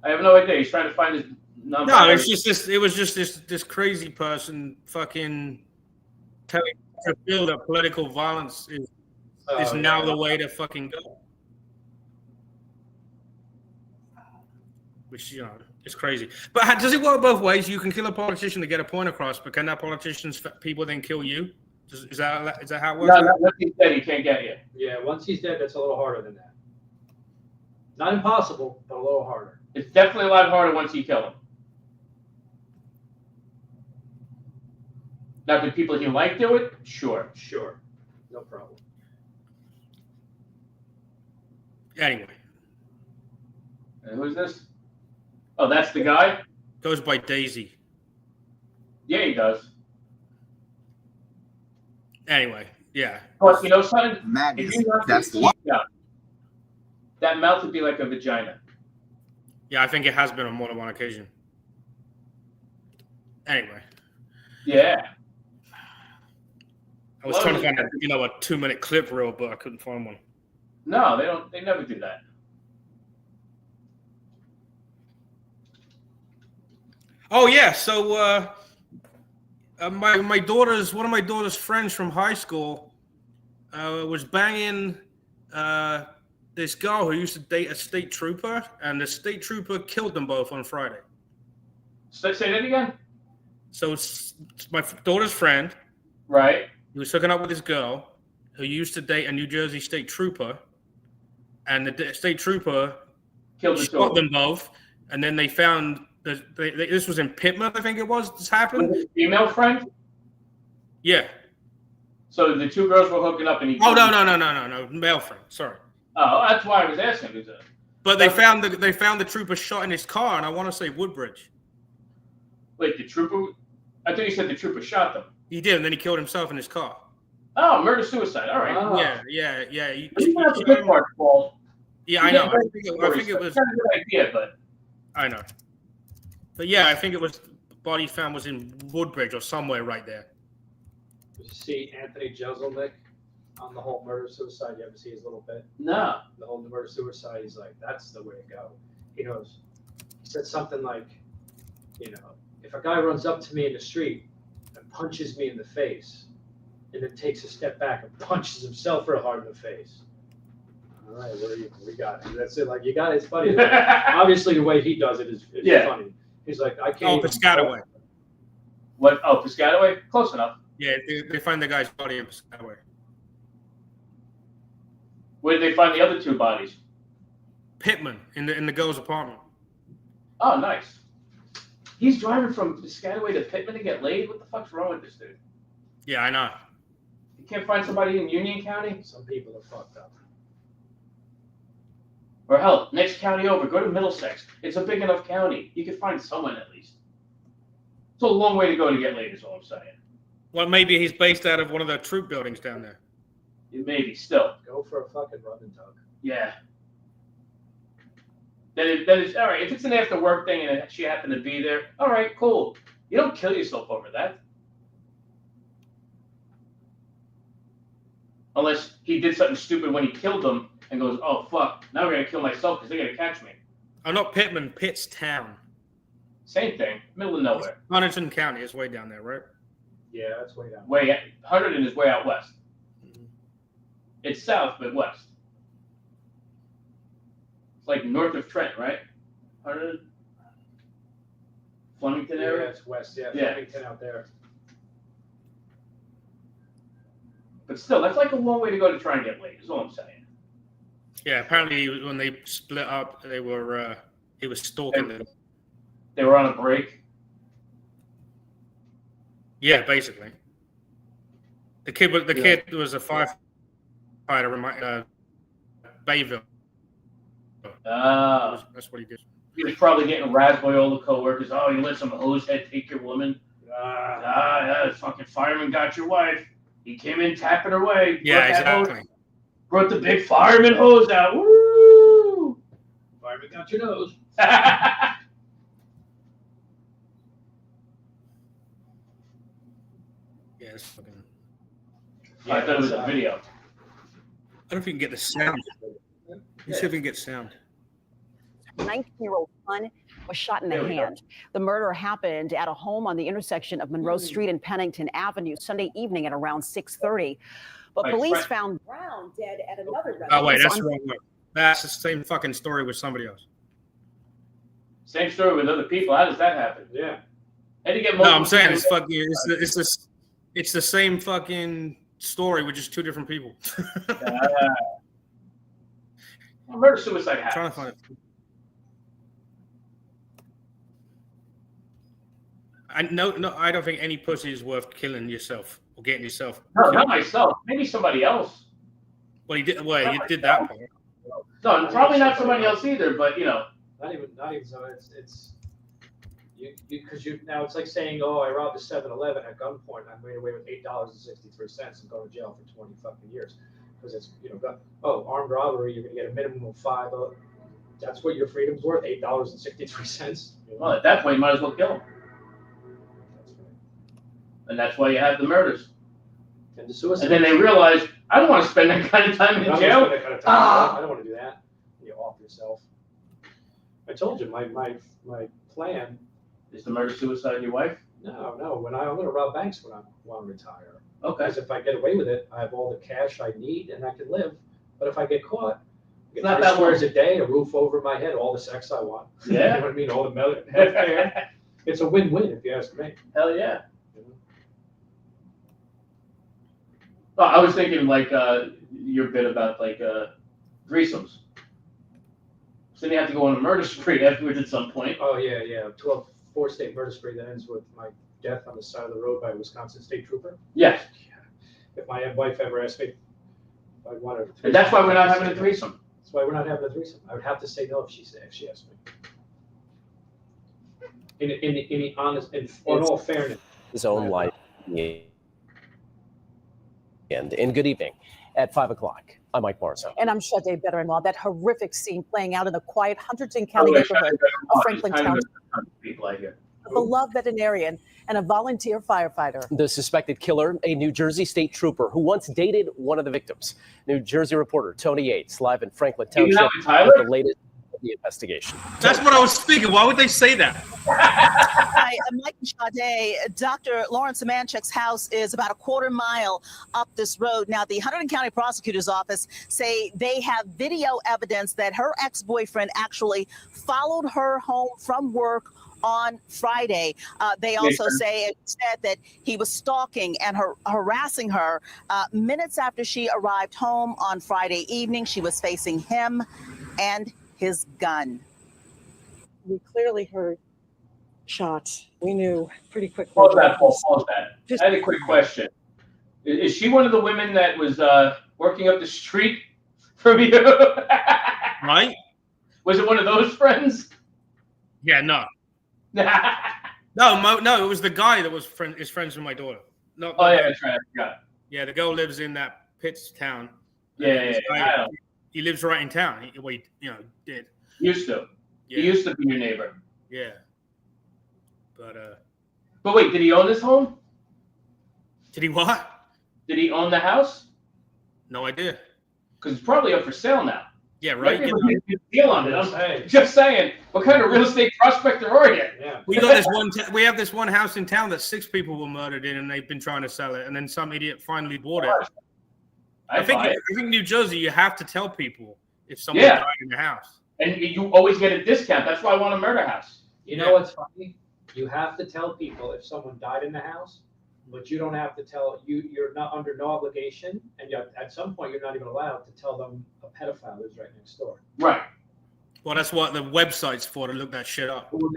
I have no idea. He's trying to find his number. No, it's just this. It was just this crazy person fucking telling to feel that political violence is now the way to fucking go. Which, you know, is crazy. But does it work both ways? You can kill a politician to get a point across, but can that politician's people then kill you? Is that how it works? No, once he's dead, he can't get you. Yeah, once he's dead, that's a little harder than that. Not impossible, but a little harder. It's definitely a lot harder once you kill him. Now, do people he liked do it? Sure. Sure. No problem. Anyway, And who's this? Oh, that's the guy? goes by Daisy. Yeah, he does. Anyway, yeah. But you know something? Madness. If you knock That's his what. teeth out, that mouth would be like a vagina. Yeah, I think it has been on more than one occasion. Anyway, Yeah. I was trying to find a 2-minute clip reel, but I couldn't find one. No, they don't. They never do that. Oh yeah, so my daughter's one of my daughter's friends from high school was banging this girl who used to date a state trooper, and the state trooper killed them both on Friday. Say that again. So it's my daughter's friend. Right. He was hooking up with this girl who used to date a New Jersey state trooper, and the state trooper Killed the shot two. them both, and then they found this was in Pittman, I think it was. This happened. Was it a female friend? Yeah. So the two girls were hooking up and he. Oh no, male friend. Sorry. Oh, that's why I was asking. Who's that? But they found the trooper shot in his car, and I want to say Woodbridge. Wait, the trooper? I thought you said the trooper shot them. He did, and then he killed himself in his car. Oh, murder suicide. All right. Oh. Yeah. He- That's not the good part, Paul. yeah, I know. I think it was. It's not a good idea, but I know. But yeah, I think it was. Body found was in Woodbridge or somewhere right there. Did you see Anthony Jeselnik on the whole murder-suicide? You ever see his little bit? no. The whole murder-suicide, he's like, that's the way to go. He knows. He said something like, if a guy runs up to me in the street and punches me in the face, and then takes a step back and punches himself real hard in the face. All right, we got it. That's it. Like, you got it. It's funny. Obviously, the way he does it is Yeah. funny. He's like, I Oh, can't. even- Piscataway. What? Oh, Piscataway? Close enough. Yeah, they find the guy's body in Piscataway. Where did they find the other two bodies? Pittman in the girl's apartment. Oh, nice. He's driving from Piscataway to Pittman to get laid? What the fuck's wrong with this dude? Yeah, I know. You can't find somebody in Union County? Some people are fucked up. Or hell, next county over, go to Middlesex. It's a big enough county. You can find someone at least. It's a long way to go to get laid, is all I'm saying. Well, maybe he's based out of one of the troop buildings down there. Maybe, still. Go for a fucking rub and tug. Yeah. Then it's all right. If it's an after work thing and she happened to be there, all right, cool. You don't kill yourself over that. Unless he did something stupid when he killed them and goes, oh, fuck, now we're going to kill myself because they're going to catch me. Oh, not Pittman, Pittstown. Same thing, middle of nowhere. Huntington County is way down there, right? Yeah, that's way down. Way Hunterdon is way out west. It's south, but west. It's like north of Trent, right? Hunterdon? Flemington Yeah, area? it's west. Yeah, Yeah. Flemington out there. But still, that's like a long way to go to try and get laid, is all I'm saying. Yeah, apparently when they split up, he was stalking them. They were on a break. Yeah, basically. The kid was a firefighter in Bayville. That's what he did. He was probably getting razzed by all the coworkers. Oh, you let some hose head take your woman. Yeah, fucking fireman got your wife. He came in tapping her way. Yeah, exactly. Brought the big fireman hose out. Woo! Fireman got your nose. Yeah, it's fucking. I thought it was a video. I don't know if you can get the sound. Let's see if we can get sound. 19-year-old son was shot in the There we go. hand. The murder happened at a home on the intersection of Monroe Street and Pennington Avenue Sunday evening at around 6:30. But Like police Fred- found Brown dead at another residence. Oh wait, that's the on- wrong one. That's the same fucking story with somebody else. Same story with other people. How does that happen? Yeah. How do you get No, multiple I'm saying it's people? fucking. It's the same fucking story with just two different people. Murder suicide happens. Trying to find it. I don't think any pussy is worth killing yourself or getting yourself. No, killed. not myself. Maybe somebody else. Well, you did that part. No, probably not somebody else either. But Not even so. It's because you now it's like saying, oh, I robbed a 7-Eleven at gunpoint. I made away with $8.63 and go to jail for 20 fucking years because it's armed robbery. You're gonna get a minimum of 5. That's what your freedom's worth, $8.63. well, at that point, you might as well kill them. And that's why you have the murders. And the suicide. And then they realize, I don't want to spend that kind of time in jail. I don't want to do that. You off yourself. I told you my plan. Is the murder suicide your wife? No. I'm going to rob banks when I want to retire. Okay. Because if I get away with it, I have all the cash I need and I can live. But if I get caught, It's not 3 that squares a day, a roof over my head, all the sex I want. Yeah. You know what I mean? All the health care. It's a win-win if you ask me. Hell yeah. Well, I was thinking like your bit about like threesomes. So you have to go on a murder spree afterwards at some point. Oh, yeah. 4-state murder spree that ends with my death on the side of the road by a Wisconsin state trooper. Yes. If my wife ever asked me if I wanted a threesome. And that's why we're not having a threesome. That's why we're not having a threesome. I would have to say no if she asked me. In all fairness. His own life. And good evening. At 5 o'clock, I'm Mike Marzo. And I'm Sade Better-in-Law. That horrific scene playing out in the quiet Hunterdon County neighborhood of Franklin Township. People I hear. A beloved veterinarian and a volunteer firefighter. The suspected killer, a New Jersey state trooper who once dated one of the victims. New Jersey reporter Tony Yates, live in Franklin Township with the latest of the investigation. That's what I was thinking. Why would they say that? Hi, I'm Mike and Sade. Dr. Lawrence Manchek's house is about a quarter mile up this road. Now, the Hunterdon County Prosecutor's Office say they have video evidence that her ex-boyfriend actually followed her home from work on Friday. They also said that he was stalking and harassing her. Minutes after she arrived home on Friday evening, she was facing him and his gun. We clearly heard shots. We knew pretty quickly. Pause that. I had a quick question. Is she one of the women that was working up the street from you? Right? Was it one of those friends? Yeah, no. No, it was the guy that was is friends with my daughter. No. Oh yeah, that's right. I forgot. Yeah, the girl lives in that Pitts town. Yeah. He lives right in town. He did. Used to. Yeah. He used to be your neighbor. Yeah. But wait, did he own this home? Did he what? Did he own the house? No idea. Because it's probably up for sale now. Yeah, right. Maybe we can deal on it. I'm just saying, what kind of real estate prospector are you? Yeah. We got this we have this one house in town that 6 people were murdered in, and they've been trying to sell it, and then some idiot finally bought it. I think New Jersey, you have to tell people if someone died in the house, and you always get a discount. That's why I want a murder house. You know what's funny? You have to tell people if someone died in the house, but you don't have to tell you're not under no obligation, and at some point you're not even allowed to tell them a pedophile is right next door. Right. Well, that's what the website's for, to look that shit up. Well,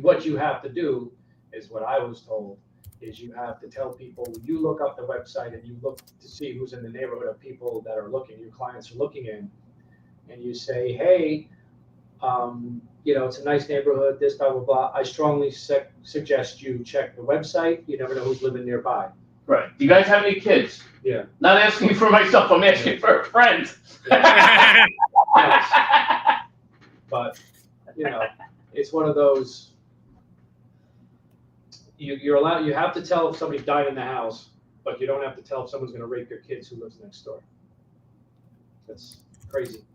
what you have to do is what I was told is you have to tell people you look up the website and you look to see who's in the neighborhood of people that are looking, your clients are looking in, and you say, hey, it's a nice neighborhood, this, blah, blah, blah. I strongly suggest you check the website. You never know who's living nearby. Right. Do you guys have any kids? Yeah. Not asking for myself, I'm asking for a friend. Yes. But, it's one of those, you're allowed, you have to tell if somebody died in the house, but you don't have to tell if someone's going to rape your kids who lives next door. That's crazy.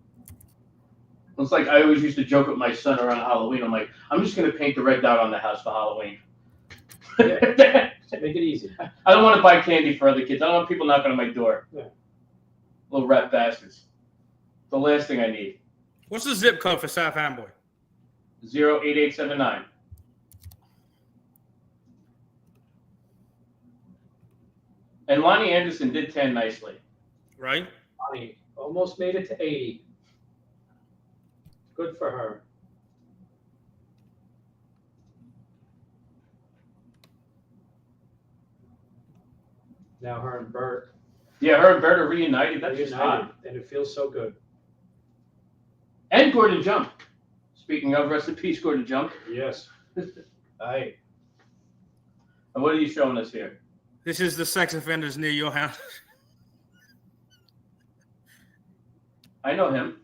It's like I always used to joke with my son around Halloween. I'm like, I'm just going to paint the red dot on the house for Halloween. Yeah. Make it easy. I don't want to buy candy for other kids. I don't want people knocking on my door. Yeah. Little rat bastards. The last thing I need. What's the zip code for South Amboy? 08879. And Lonnie Anderson did 10 nicely. Right? Lonnie almost made it to 80. Good for her. Now her and Bert Yeah, her and Bert are reunited. That's just reunited, hot. and it feels so good. And Gordon Jump. Speaking of, rest in peace, Gordon Jump. Yes. Aye. And what are you showing us here? This is the sex offenders near your house. I know him.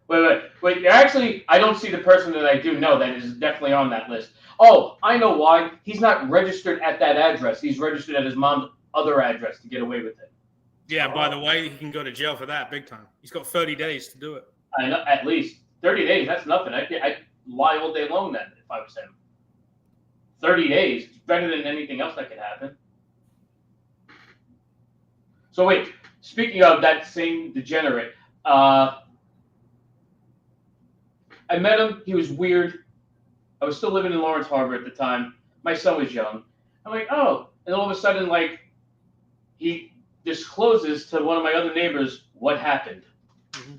Wait. Actually, I don't see the person that I do know that is definitely on that list. Oh, I know why. He's not registered at that address. He's registered at his mom's other address to get away with it. Yeah, by the way, he can go to jail for that big time. He's got 30 days to do it. I know, at least 30 days. That's nothing. I'd lie all day long then if I was him. 30 days is better than anything else that could happen. So wait, speaking of that same degenerate, I met him. He was weird. I was still living in Lawrence Harbor at the time. My son was young. I'm like, oh, and all of a sudden, like, he discloses to one of my other neighbors what happened. Mm-hmm.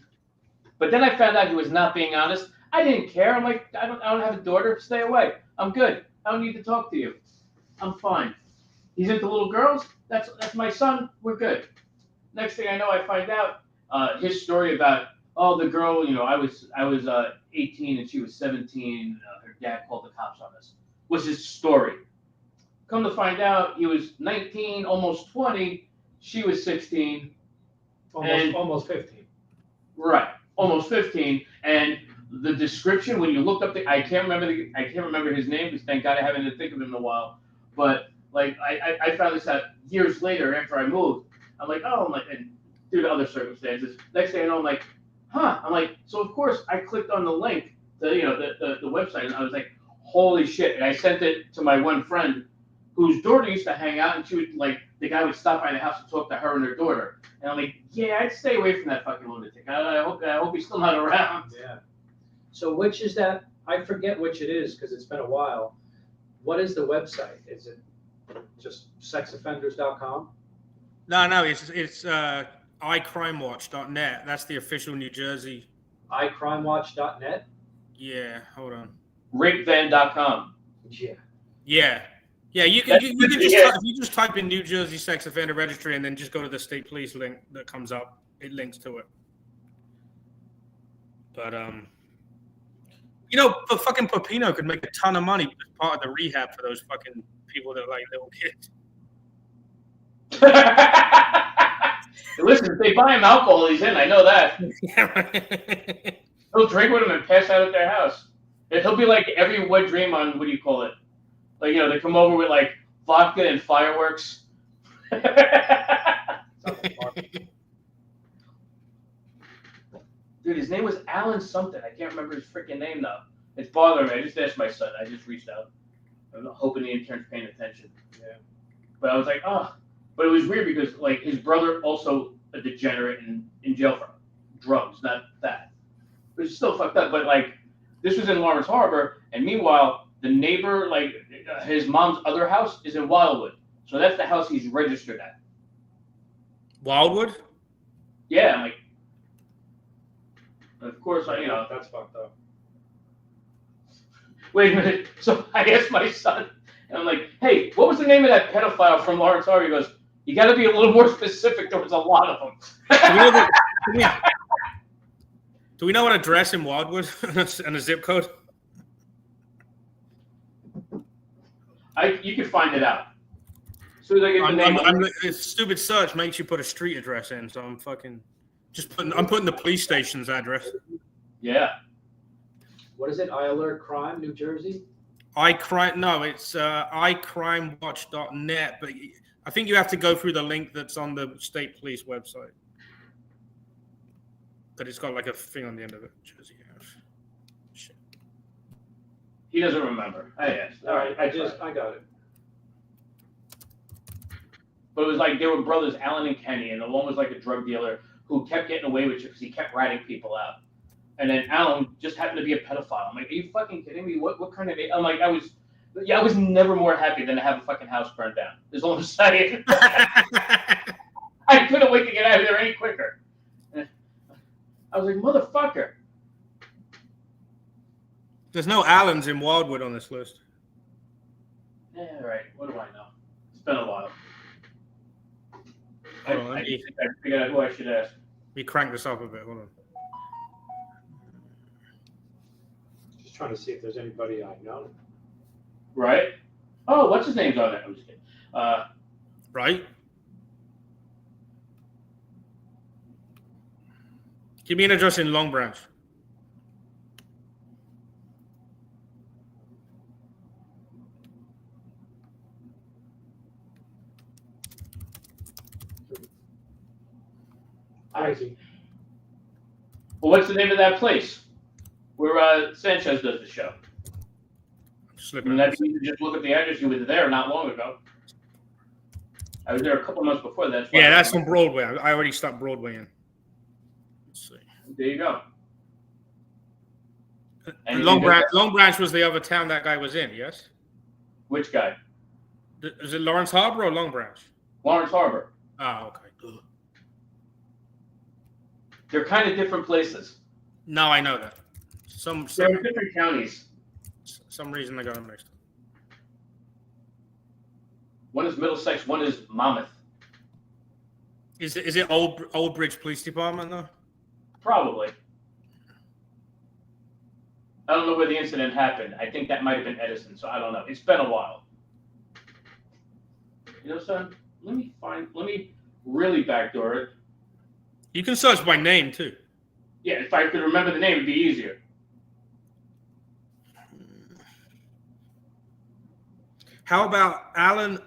But then I found out he was not being honest. I didn't care. I'm like, I don't have a daughter. Stay away. I'm good. I don't need to talk to you. I'm fine. He's into little girls. That's my son. We're good. Next thing I know, I find out his story about, oh, the girl, I was 18 and she was 17. Her dad called the cops on us. Was his story. Come to find out, he was 19, almost 20. She was 16. Almost 15. Right, almost 15. And the description, when you look up I can't remember his name because thank God I haven't had to think of him in a while. But like I found this out years later after I moved. I'm like, and due to other circumstances. Next thing I know, I'm like, huh. I'm like, so of course I clicked on the link to the website, and I was like, holy shit. And I sent it to my one friend whose daughter used to hang out, and she would like the guy would stop by the house and talk to her and her daughter. And I'm like, yeah, I'd stay away from that fucking lunatic. I hope he's still not around. Yeah. So which is that? I forget which it is because it's been a while. What is the website? Is it just sexoffenders.com? No, it's iCrimeWatch.net. That's the official New Jersey. iCrimeWatch.net? Yeah, hold on. Rapevan.com. Yeah. Yeah, you can just you just type in New Jersey Sex Offender Registry and then just go to the state police link that comes up. It links to it. But the fucking Pepino could make a ton of money as part of the rehab for those fucking people that are like little kids. Listen, if they buy him alcohol, he's in. I know that. He'll drink with him and pass out at their house. He'll be like every wet dream on, what do you call it? Like, they come over with like vodka and fireworks. Dude, his name was Alan something. I can't remember his freaking name though. It's bothering me. I just asked my son. I just reached out. I'm hoping the intern's paying attention. Yeah. But I was like, oh. But it was weird because like his brother also a degenerate and in jail for drugs, not that. But it's still fucked up. But like this was in Lawrence Harbor, and meanwhile the neighbor, like his mom's other house, is in Wildwood. So that's the house he's registered at. Wildwood? Yeah, I'm like, of course, That's fucked up. Wait a minute. So I asked my son, and I'm like, hey, what was the name of that pedophile from Lawrence Harbor? He goes, you got to be a little more specific. There was a lot of them. Do we know an address in Wildwood and a zip code? You can find it out. As soon as I get the name. Stupid search makes you put a street address in, so I'm fucking I'm putting the police station's address. Yeah. What is it? iAlert Crime, New Jersey? It's iCrimeWatch.net, but I think you have to go through the link that's on the state police website. But it's got like a thing on the end of it. Jersey House. Shit. He doesn't remember. I asked. All right, I got it. But it was like they were brothers, Alan and Kenny, and the one was like a drug dealer who kept getting away with it because he kept ratting people out. And then Alan just happened to be a pedophile. I'm like, are you fucking kidding me? What kind of? I'm like, I was never more happy than to have a fucking house burned down. As long as I couldn't wait to get out of there any quicker. I was like, motherfucker. There's no Allens in Wildwood on this list. Yeah, right. What do I know? I figured out who I should ask. We crank this up a bit. Hold on. Just trying to see if there's anybody I know. Right? Oh, what's his name's on there? I'm just kidding. Right? Give me an address in Long Branch. Crazy. Well, what's the name of that place where Sanchez does the show? And that you just look at the address. You were there not long ago. I was there a couple months before that. Yeah, that's on Broadway. I already stopped Broadway in. Let's see. There you go. And Long Branch was the other town that guy was in, yes? Which guy? Is it Lawrence Harbor or Long Branch? Lawrence Harbor. Oh, okay. Ugh. They're kind of different places. No, I know that. They're in different counties. Some reason they got them mixed up. One is Middlesex, one is Monmouth. Is it Old Bridge Police Department though? Probably. I don't know where the incident happened. I think that might have been Edison, so I don't know. It's been a while. You know, son, let me really backdoor it. You can search by name too. Yeah, if I could remember the name, it'd be easier. How about Alan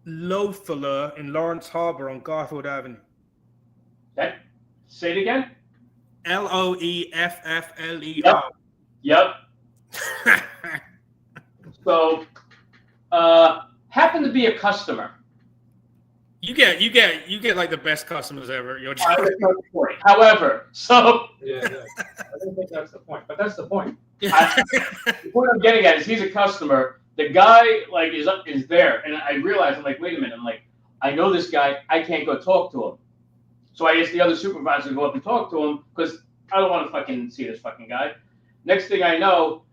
Loeffler in Lawrence Harbor on Garfield Avenue? Say it again. Loeffler. Yep. So, happened to be a customer. You get like the best customers ever. However, so Yeah, I don't think that's the point, but that's the point. The point I'm getting at is he's a customer. The guy like is there, and I realized I'm like, wait a minute. I'm like, I know this guy. I can't go talk to him. So I asked the other supervisor to go up and talk to him because I don't want to fucking see this fucking guy. Next thing I know,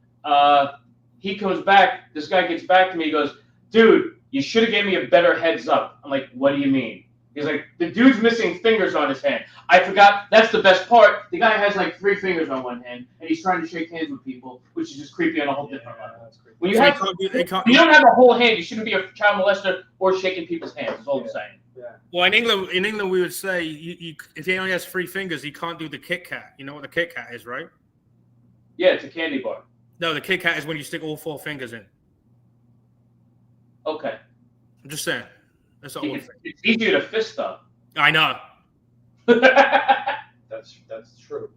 he comes back. This guy gets back to me. He goes, dude, you should have gave me a better heads up. I'm like, what do you mean? He's like, the dude's missing fingers on his hand. I forgot. That's the best part. The guy has like 3 fingers on one hand, and he's trying to shake hands with people, which is just creepy on a whole different level. When you So have, you don't have a whole hand, you shouldn't be a child molester or shaking people's hands. That's all I'm saying. Yeah. Well, in England, we would say if he only has 3 fingers, he can't do the Kit Kat. You know what the Kit Kat is, right? Yeah, it's a candy bar. No, the Kit Kat is when you stick all 4 fingers in. Okay. I'm just saying. That's all. It's easier to fist up. I know. That's true.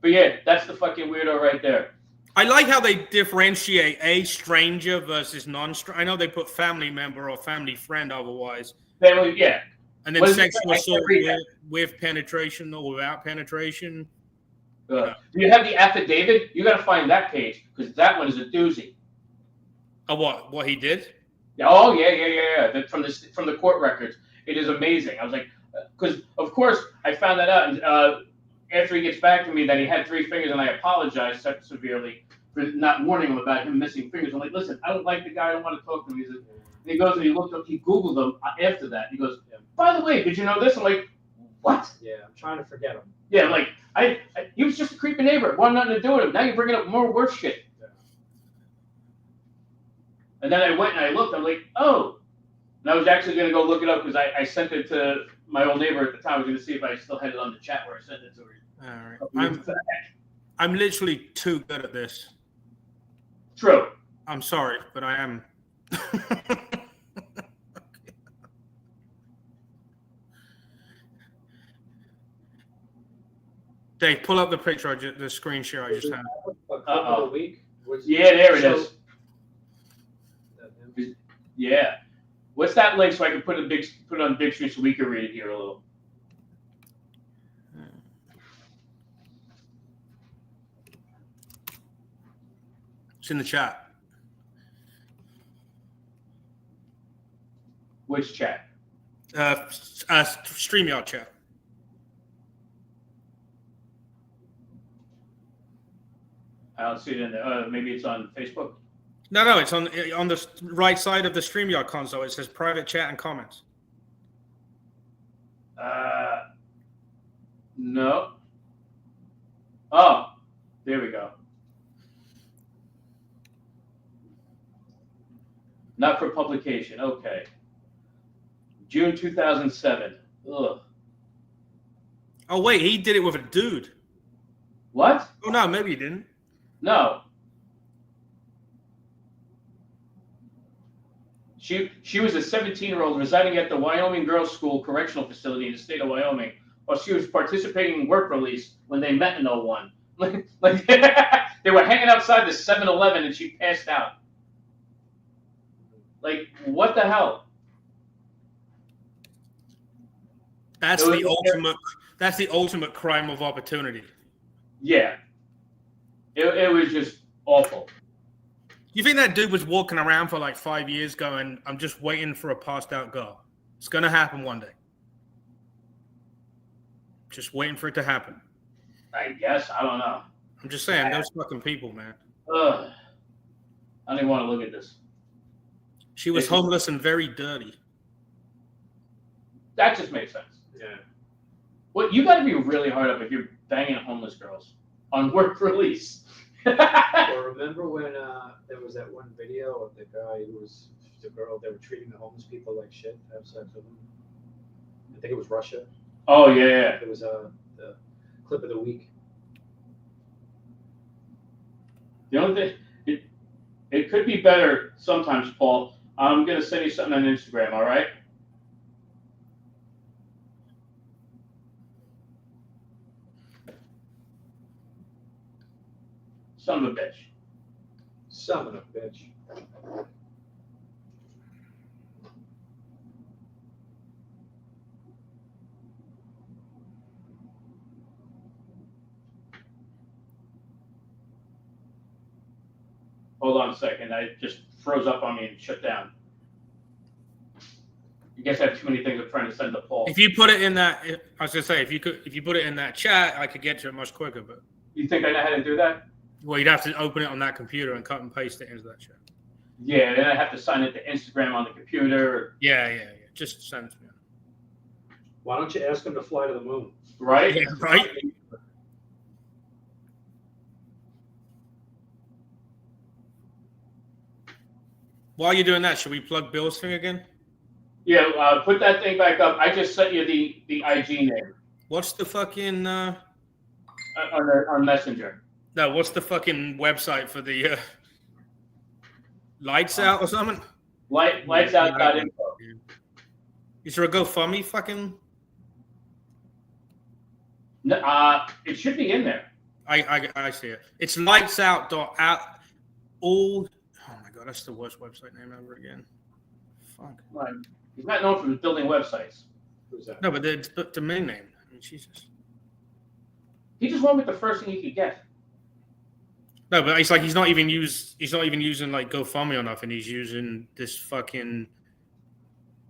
But yeah, that's the fucking weirdo right there. I like how they differentiate a stranger versus non-stranger. I know they put family member or family friend otherwise. Family, yeah. And then sexual assault with penetration or without penetration. Do you have the affidavit? You got to find that page because that one is a doozy. Oh, what he did? Oh yeah. From the court records, it is amazing. I was like, because of course I found that out, and after he gets back to me that he had 3 fingers, and I apologized severely for not warning him about him missing fingers. I'm like, listen, I don't like the guy. I don't want to talk to him. And he goes and he looked up, he Googled him after that. He goes, by the way, did you know this? I'm like, what? Yeah, I'm trying to forget him. Yeah, I'm like he was just a creepy neighbor. Wanted nothing to do with him. Now you're bringing up more worse shit. Yeah. And then I went and I looked. I'm like, oh. And I was actually going to go look it up because I sent it to my old neighbor at the time. I was going to see if I still had it on the chat where I sent it to her. All right. I'm literally too good at this. True. I'm sorry, but I am. Dave, pull up the picture, the screen share I just had. A week? Yeah, there it is. Yeah. What's that link so I can put it on big screen so we can read it here a little? It's in the chat. Which chat? StreamYard chat. I don't see it in there. Maybe it's on Facebook. No, it's on the right side of the StreamYard console. It says private chat and comments. No. Oh, there we go. Not for publication. Okay. June 2007. Ugh. Oh wait, he did it with a dude. What? Oh no, maybe he didn't. No. She was a 17-year-old residing at the Wyoming Girls School Correctional Facility in the state of Wyoming while she was participating in work release when they met in 01. Like they were hanging outside the 7-Eleven and she passed out. Like, what the hell? That's the ultimate crime of opportunity. Yeah. It was just awful. You think that dude was walking around for like 5 years going, I'm just waiting for a passed out girl. It's going to happen one day. Just waiting for it to happen. I guess. I don't know. I'm just saying, those fucking people, man. Ugh. I don't even want to look at this. She was homeless and very dirty. That just makes sense. Yeah. Well, you got to be really hard up if you're banging homeless girls on work release. Well, remember when there was that one video of the guy who was the girl, they were treating the homeless people like shit to have sex with them? I think it was Russia. Oh, yeah. It was the clip of the week. The only thing, it could be better sometimes, Paul. I'm going to send you something on Instagram, all right? Son of a bitch. Son of a bitch. Hold on a second. I just froze up on me and shut down. I guess I have too many things I'm trying to send to Paul. If you put it in that, I was gonna say, if you put it in that chat, I could get to it much quicker. But you think I know how to do that? Well, you'd have to open it on that computer and cut and paste it into that chat. Yeah, then I have to sign it to Instagram on the computer. Yeah. Just send it to me. Why don't you ask him to fly to the moon? Right? Yeah, right. While you're doing that, should we plug Bill's thing again? Yeah, put that thing back up. I just sent you the IG name. What's the fucking on Messenger? No, what's the fucking website for the Lights Out or something? Lightsout.info. Is there a GoFundMe fucking? It should be in there. I see it. It's lightsout.out. Oh my god, that's the worst website name ever again. Fuck. Right. He's not known for building websites. Who's that? No, but the domain name. I mean, Jesus. He just went with the first thing he could get. No, but it's like he's not even using like GoFundMe or nothing. He's using this fucking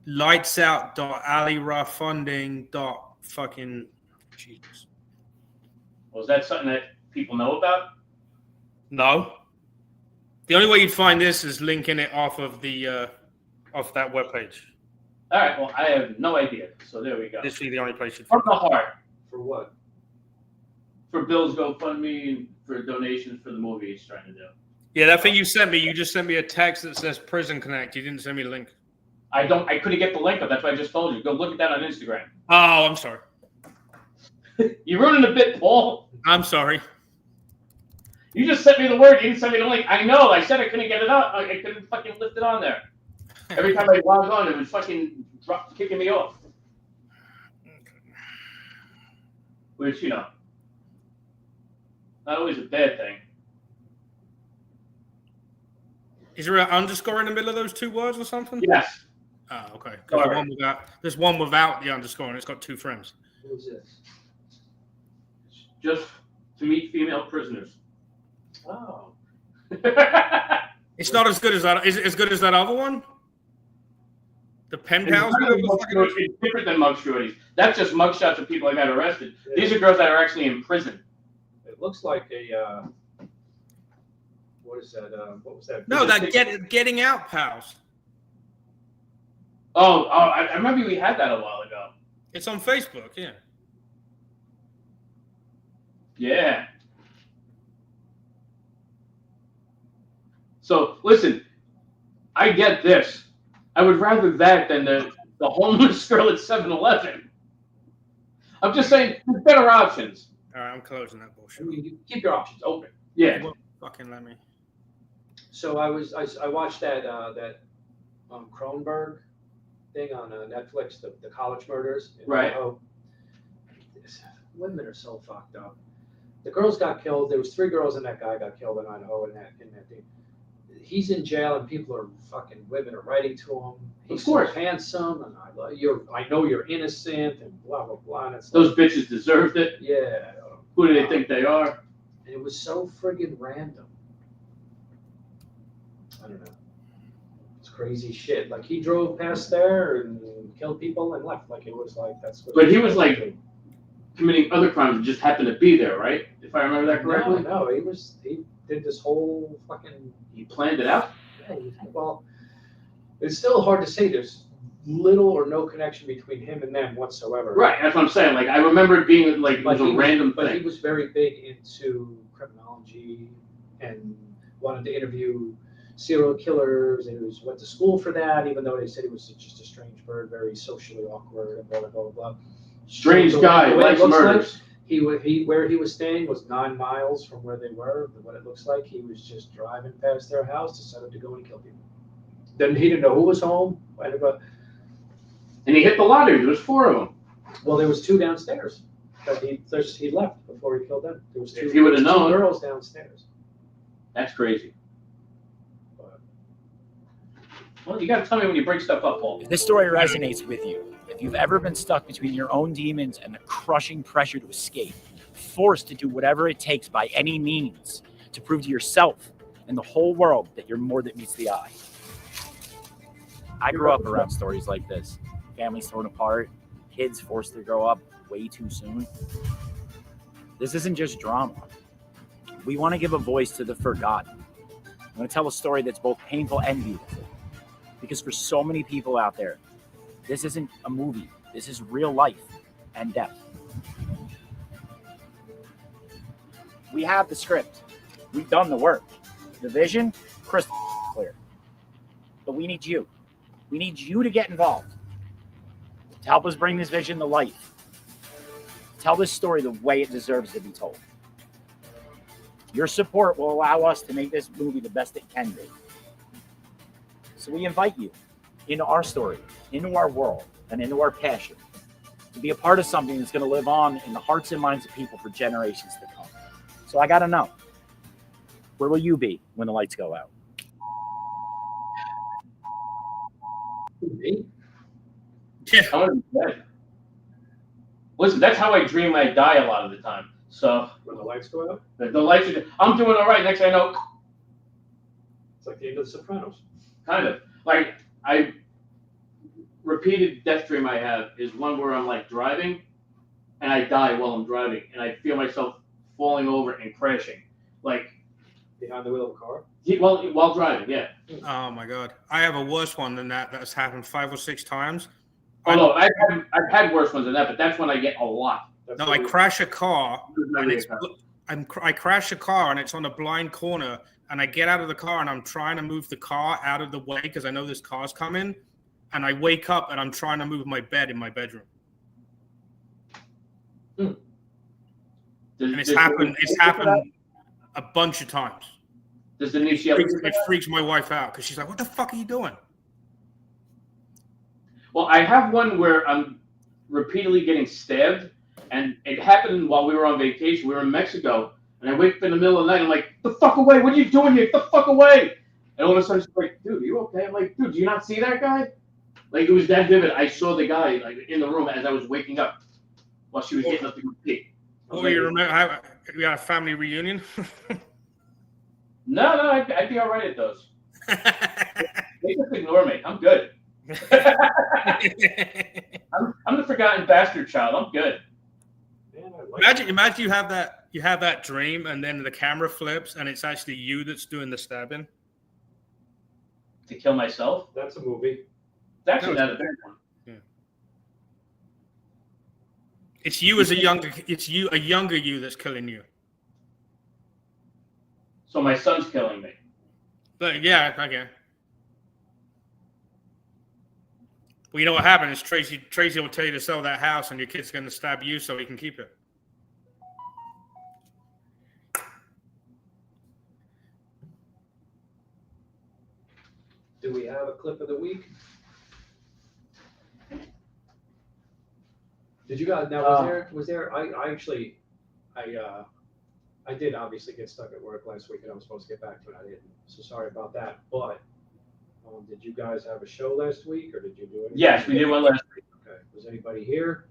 lightsout.allyrafunding.fucking Jesus. Was that something that people know about? No. The only way you'd find this is linking it off of the off that webpage. All right. Well, I have no idea. So there we go. Literally the only place you'd From find the heart. For what? For Bill's GoFundMe and for donations for the movie he's trying to do. Yeah, that thing you sent me, you just sent me a text that says Prison Connect. You didn't send me the link. I couldn't get the link up. That's why I just told you. Go look at that on Instagram. Oh, I'm sorry. You're ruining the bit, Paul. I'm sorry. You just sent me the word. You didn't send me the link. I know. I said I couldn't get it up. I couldn't fucking lift it on there. Every time I logged on, it was fucking kicking me off. Which, not always a bad thing. Is there an underscore in the middle of those two words or something? Yes. Oh, okay. There's one without the underscore, and it's got two frames. Who's this? Just to meet female prisoners. Oh. It's not as good as that. Is it as good as that other one? The pen pals? It's different than mug shorties. That's just mug shots of people that got arrested. These are girls that are actually in prison. It looks like a what is that? What was that? No, that getting out pals. Oh, I remember we had that a while ago. It's on Facebook, yeah. Yeah. So listen, I get this. I would rather that than the homeless girl at 7-Eleven. I'm just saying, there's better options. All right, I'm closing that bullshit. You keep your options open. Yeah. Well, fucking let me. So I watched that Cronenberg thing on Netflix, the college murders. Right. Women are so fucked up. The girls got killed. There was 3 girls and that guy got killed in Idaho in that thing. He's in jail and women are writing to him. He's so handsome and I know you're innocent and blah blah blah. And it's Those bitches deserved it. Yeah. Who do they think they are? And it was so friggin' random. I don't know. It's crazy shit. Like he drove past there and killed people and left. Like it was like that's what. But he was like committing other crimes and just happened to be there, right? If I remember that correctly. No, he did this whole fucking. He planned it out. Yeah, well, it's still hard to say. There's little or no connection between him and them whatsoever. Right, that's what I'm saying. Like I remember it being like it was a random thing. But he was very big into criminology and wanted to interview serial killers, and he went to school for that, even though they said he was just a strange bird, very socially awkward, and blah blah blah blah. Strange guy, likes murders. Where he was staying was 9 miles from where they were. What it looks like, he was just driving past their house, decided to go and kill people. Then he didn't know who was home. And he hit the lottery. There was 4 of them. Well, there was 2 downstairs. But he left before he killed them. There was 2. If he would have known. 2 girls downstairs. That's crazy. Well, you got to tell me when you break stuff up, Paul. If this story resonates with you, if you've ever been stuck between your own demons and the crushing pressure to escape, forced to do whatever it takes by any means to prove to yourself and the whole world that you're more than meets the eye. I grew up around stories like this. Families torn apart, kids forced to grow up way too soon. This isn't just drama. We want to give a voice to the forgotten. I want to tell a story that's both painful and beautiful. Because for so many people out there, this isn't a movie. This is real life and death. We have the script. We've done the work. The vision, crystal clear. But we need you. We need you to get involved. To help us bring this vision to life. Tell this story the way it deserves to be told. Your support will allow us to make this movie the best it can be. So we invite you into our story, into our world, and into our passion to be a part of something that's going to live on in the hearts and minds of people for generations to come. So I got to know, where will you be when the lights go out? Me? Yeah. I want to be dead. Listen, that's how I dream I die a lot of the time. So when the lights go out? The lights are, I'm doing all right. Next thing I know, it's like the end of The Sopranos. Kind of. Like, I repeated death dream I have is one where I'm like driving and I die while I'm driving and I feel myself falling over and crashing. Like behind the wheel of a car? While driving, yeah. Oh my God. I have a worse one than that. That's happened 5 or 6 times. Oh no, I've had worse ones than that, but that's when I get a lot. No, I crash a car and I crash a car and it's on a blind corner. And I get out of the car and I'm trying to move the car out of the way because I know this car's coming. And I wake up and I'm trying to move my bed in my bedroom. And it's happened a bunch of times. Does Denise yell? It freaks my wife out because she's like, "What the fuck are you doing?" Well, I have one where I'm repeatedly getting stabbed, and it happened while we were on vacation. We were in Mexico. And I wake up in the middle of the night, I'm like, the fuck away, what are you doing here? Get the fuck away. And all of a sudden she's like, dude, are you okay? I'm like, dude, do you not see that guy? Like, it was that vivid. I saw the guy like in the room as I was waking up while she was getting up to go pee. Oh, you remember we had a family reunion? No, I'd be all right at those. They just ignore me. I'm good. I'm the forgotten bastard child. I'm good. Imagine you have that dream and then the camera flips and it's actually you that's doing the stabbing. To kill myself? That's a movie. It's actually not a bad one. It's you as a younger you that's killing you. So my son's killing me. But yeah, okay. Well, you know what happened is Tracy will tell you to sell that house, and your kid's going to stab you so he can keep it. Do we have a clip of the week? Did you guys, now was there, I did obviously get stuck at work last week and I was supposed to get back to it. I didn't. So sorry about that. But did you guys have a show last week or did you do it? Yes, we did one last week. Okay. Was anybody here?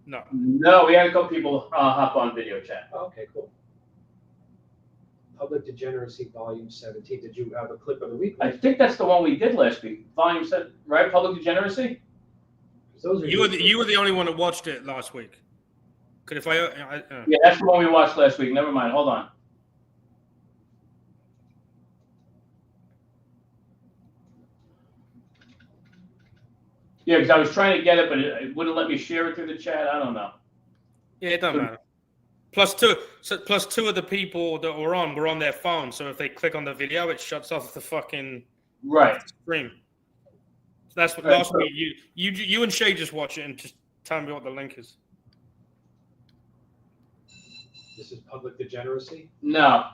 No. No, we had a couple people hop on video chat. Oh, okay, cool. Public Degeneracy Volume 17. Did you have a clip of the week? I think that's the one we did last week. Volume 7, right? Public Degeneracy? Those are You were the only one that watched it last week. Could if I Yeah, that's the one we watched last week. Never mind. Hold on. Yeah, because I was trying to get it, but it wouldn't let me share it through the chat. I don't know. Yeah, it doesn't matter. Plus two of the people that were on their phone. So if they click on the video, it shuts off the fucking stream. So that's what last week you and Shay just watch it and just tell me what the link is. This is Public Degeneracy? No.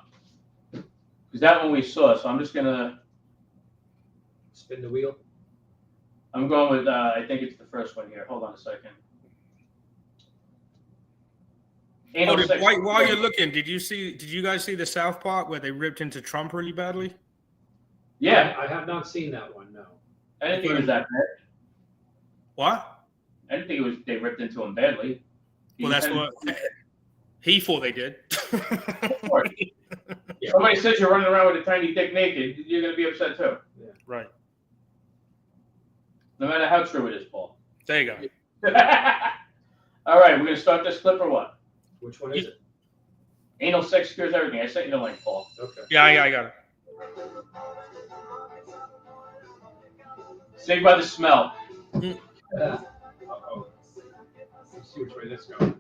Because that one we saw, so I'm just going to spin the wheel. I'm going with, I think it's the first one here. Hold on a second. While you're looking, did you guys see the South Park where they ripped into Trump really badly? Yeah. I have not seen that one, no. I didn't think it was that bad. What? I didn't think it was they ripped into him badly. Well, that's what he thought they did. Somebody says you're running around with a tiny dick naked, you're going to be upset too. Yeah. Right. No matter how true it is, Paul. There you go. All right, we're going to start this clip or what? Which one is it? Anal sex cures everything. I sent you the link, Paul. Okay. Yeah, I got it. Saved by the smell. Uh-oh. Let's see which way this goes.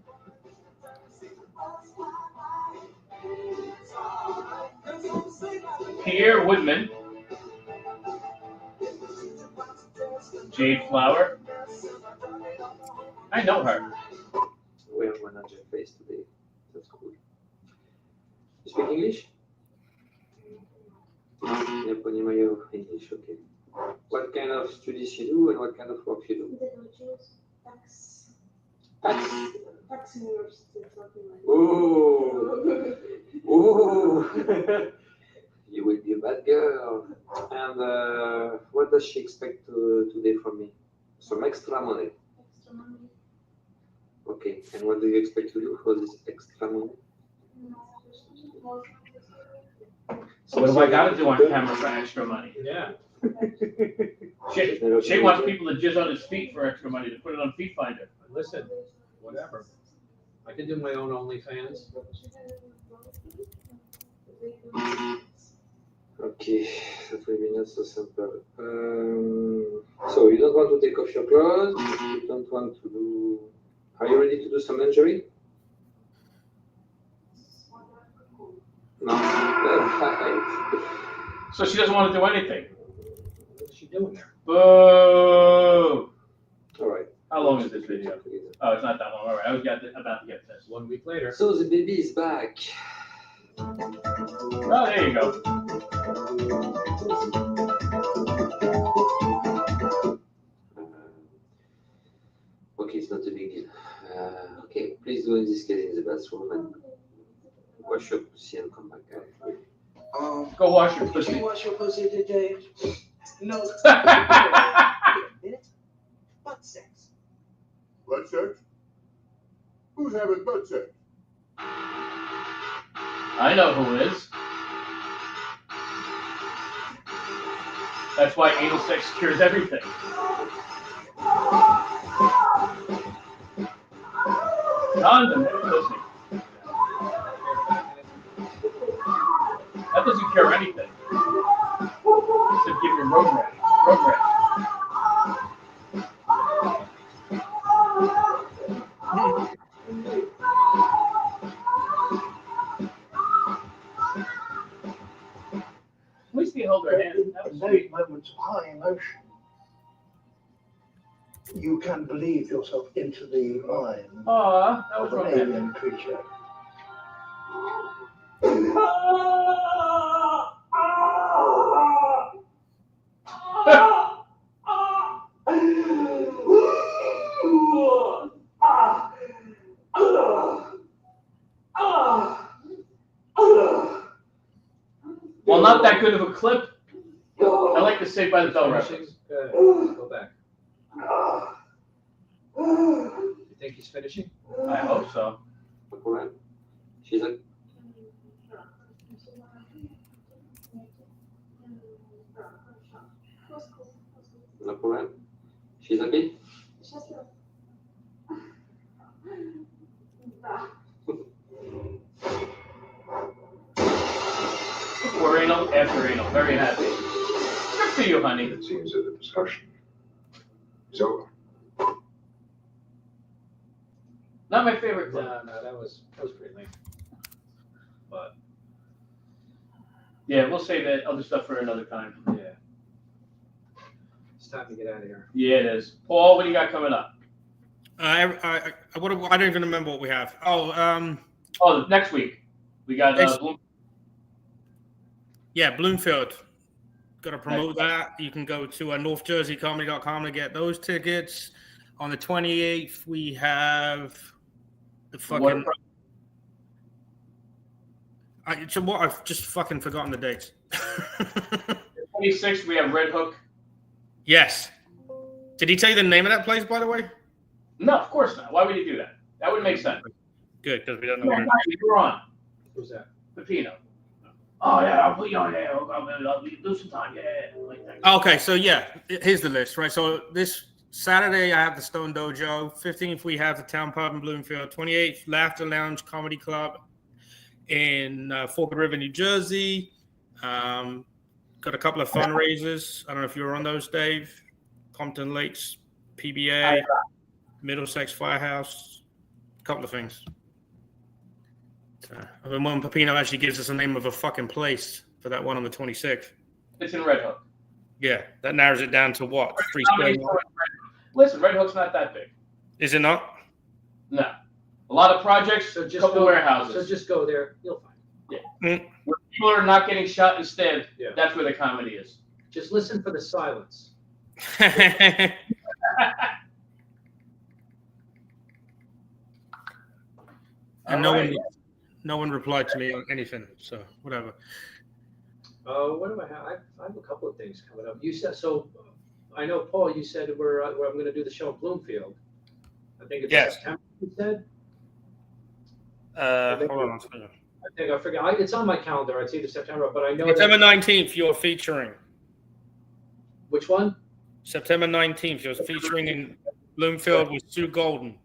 Pierre Woodman. Jade Flower. I know her. We have one on your face today. That's cool. You speak English? Я понимаю English, okay. What kind of studies you do and what kind of work you do? Tax university, something like that. Oh, oh, you will be a bad girl. And what does she expect today from me? Some extra money. Extra money. Okay, and what do you expect to do for this extra money? So what do I got to do on camera for extra money? Yeah. Shay wants people to jizz on his feet for extra money to put it on Feet Finder. Listen, whatever. I can do my own OnlyFans. Okay, that will be not so simple. So you don't want to take off your clothes, you don't want to do... Are you ready to do some injury? No. Perfect. So she doesn't want to do anything. What's she doing there? Boo! All right. How long is this video? Oh, it's not that long. All right, I was about to get this. 1 week later. So the baby is back. Oh, there you go. Okay, it's not a big deal. Okay, please go in this case in the bathroom and wash your pussy and come back. Go wash your pussy. Did you wash your pussy today? No. Butt sex. Butt sex? Who's having butt sex? I know who is. That's why anal sex cures everything. Condom, pussy. That doesn't cure anything. It should give you road rash. we held our hand. That In was those sweet. moments of high emotion, you can believe yourself into the mind Aw, that was of an romantic. alien creature. Well, not that good of a clip. I like the Saved by the Bell reference. Go back. You think he's finishing? I hope so. No problem. She's like, no problem. She's okay. Before anal, after anal. Very happy. Good for you, honey. It seems that the discussion is over. Not my favorite clip. No, that was pretty lame. But Yeah, we'll save that other stuff for another time. yeah, it's time to get out of here. Yeah, it is. Paul, what do you got coming up? I don't even remember what we have. Oh, next week we got Yeah, Bloomfield. Got to promote that. You can go to NorthJerseyComedy.com to get those tickets. On the 28th, we have the fucking. I've just fucking forgotten the dates. 26th, we have Red Hook. Yes. Did he tell you the name of that place, by the way? No, of course not. Why would he do that? That would make sense. Good, because we don't know. No, where. you're on. Who's that? Pepino. Oh, yeah, I'll put you on there. I'll do some time. Yeah. Like that. Okay, so yeah, here's the list, right? So this Saturday, I have the Stone Dojo. 15th, we have the Town Pub in Bloomfield. 28th, Laughter Lounge Comedy Club in Forked River, New Jersey. Got a couple of fundraisers. I don't know if you were on those, Dave. Compton Lakes, PBA, Middlesex Firehouse, a couple of things. And when Pepino actually gives us the name of a fucking place for that one on the 26th. It's in Red Hook. Yeah, that narrows it down to what? 3 square miles? Listen, Red Hook's not that big. Is it not? No. A lot of projects, So a just couple go. warehouses. So just go there. You'll find. Where people are not getting shot instead, Yeah. that's where the comedy is. Just listen for the silence. And no one replied to me on anything, so whatever. What do I have? I have a couple of things coming up. You said so. I know, Paul. You said I'm going to do the show in Bloomfield. I think it's Yes. September. You said. Hold on. I think I forgot. It's on my calendar. It's either September, but I know. September that, 19th, you're featuring. which one? September 19th, you're featuring in Bloomfield with Sue Golden.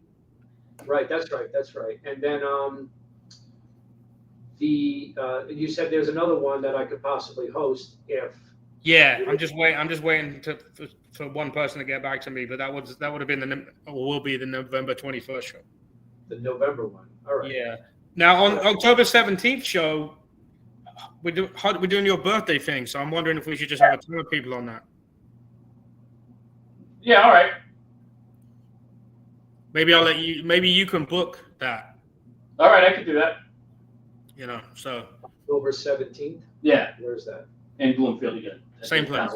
Right. That's right. That's right. And then you said there's another one that I could possibly host if. Yeah, I'm just waiting for one person to get back to me, but that would have been will be the November 21st show. The November one. All right. Yeah. Now on October 17th show, we're doing your birthday thing, so I'm wondering if we should just have a ton of people on that. Yeah, all right. Maybe I'll let you. Maybe you can book that. All right, I could do that. You know, so October 17th. Yeah, Where's that? in Bloomfield again. same place.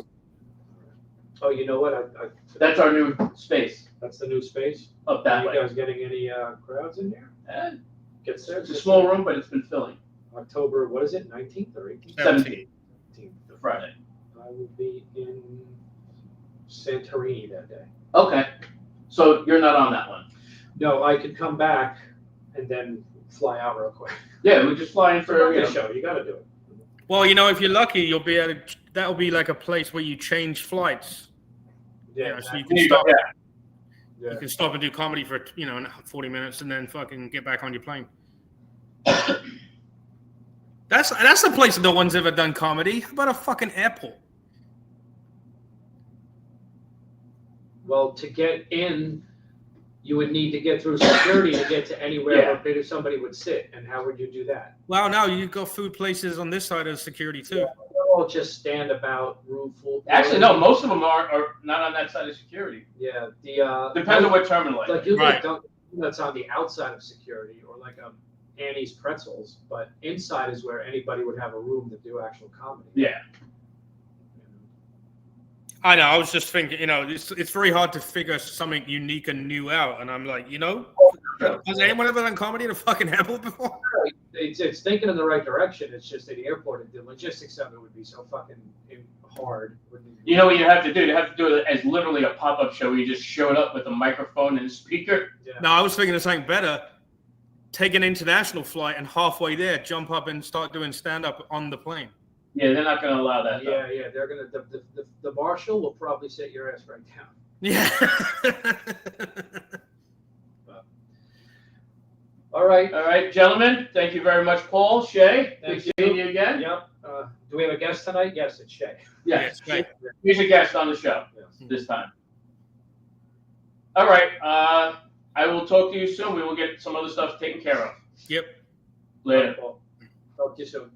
Oh, you know what? That's our new space That's the new space. up Are that you way. guys getting any crowds in there? Eh, Gets there. It's a small room, but it's been filling. October, what is it? 19th or 18th? 17th, the Friday. I will be in Santorini that day. Okay, so you're not on that one. No, I could come back and then fly out real quick. Yeah, we just fly in for the show. You got to do it. Well, you know, if you're lucky, you'll be able to. That'll be like a place where you change flights. Yeah, So you can stop. You can stop and do comedy for 40 minutes and then fucking get back on your plane. That's a place no one's ever done comedy. How about a fucking airport? Well, to get in, you would need to get through security to get to anywhere where somebody would sit. And how would you do that? Well, no, you go food places on this side of security too. all just stand about room full. Actually, no, most of them are not on that side of security. Yeah, the Depends on what terminal. like you Right. get Dunkin' that's on the outside of security, or like Annie's Pretzels, but inside is where anybody would have a room to do actual comedy. Yeah. I know. I was just thinking, it's very hard to figure something unique and new out. And I'm like, has anyone ever done comedy in a fucking airport before? It's thinking in the right direction. It's just at the airport, the logistics of it would be so fucking hard. You know what you have to do? You have to do it as literally a pop-up show where you just showed up with a microphone and a speaker. No, I was thinking of something better. Take an international flight and halfway there, jump up and start doing stand-up on the plane. Yeah, they're not going to allow that. Yeah, yeah, they're gonna. The marshal will probably sit your ass right down. Yeah. All right, gentlemen. Thank you very much, Paul, Shay. Good seeing you again. Yep. Do we have a guest tonight? Yes, it's Shay. Yes, he's a guest on the show this time. All right. I will talk to you soon. We will get some other stuff taken care of. Yep. Later. Talk to you soon.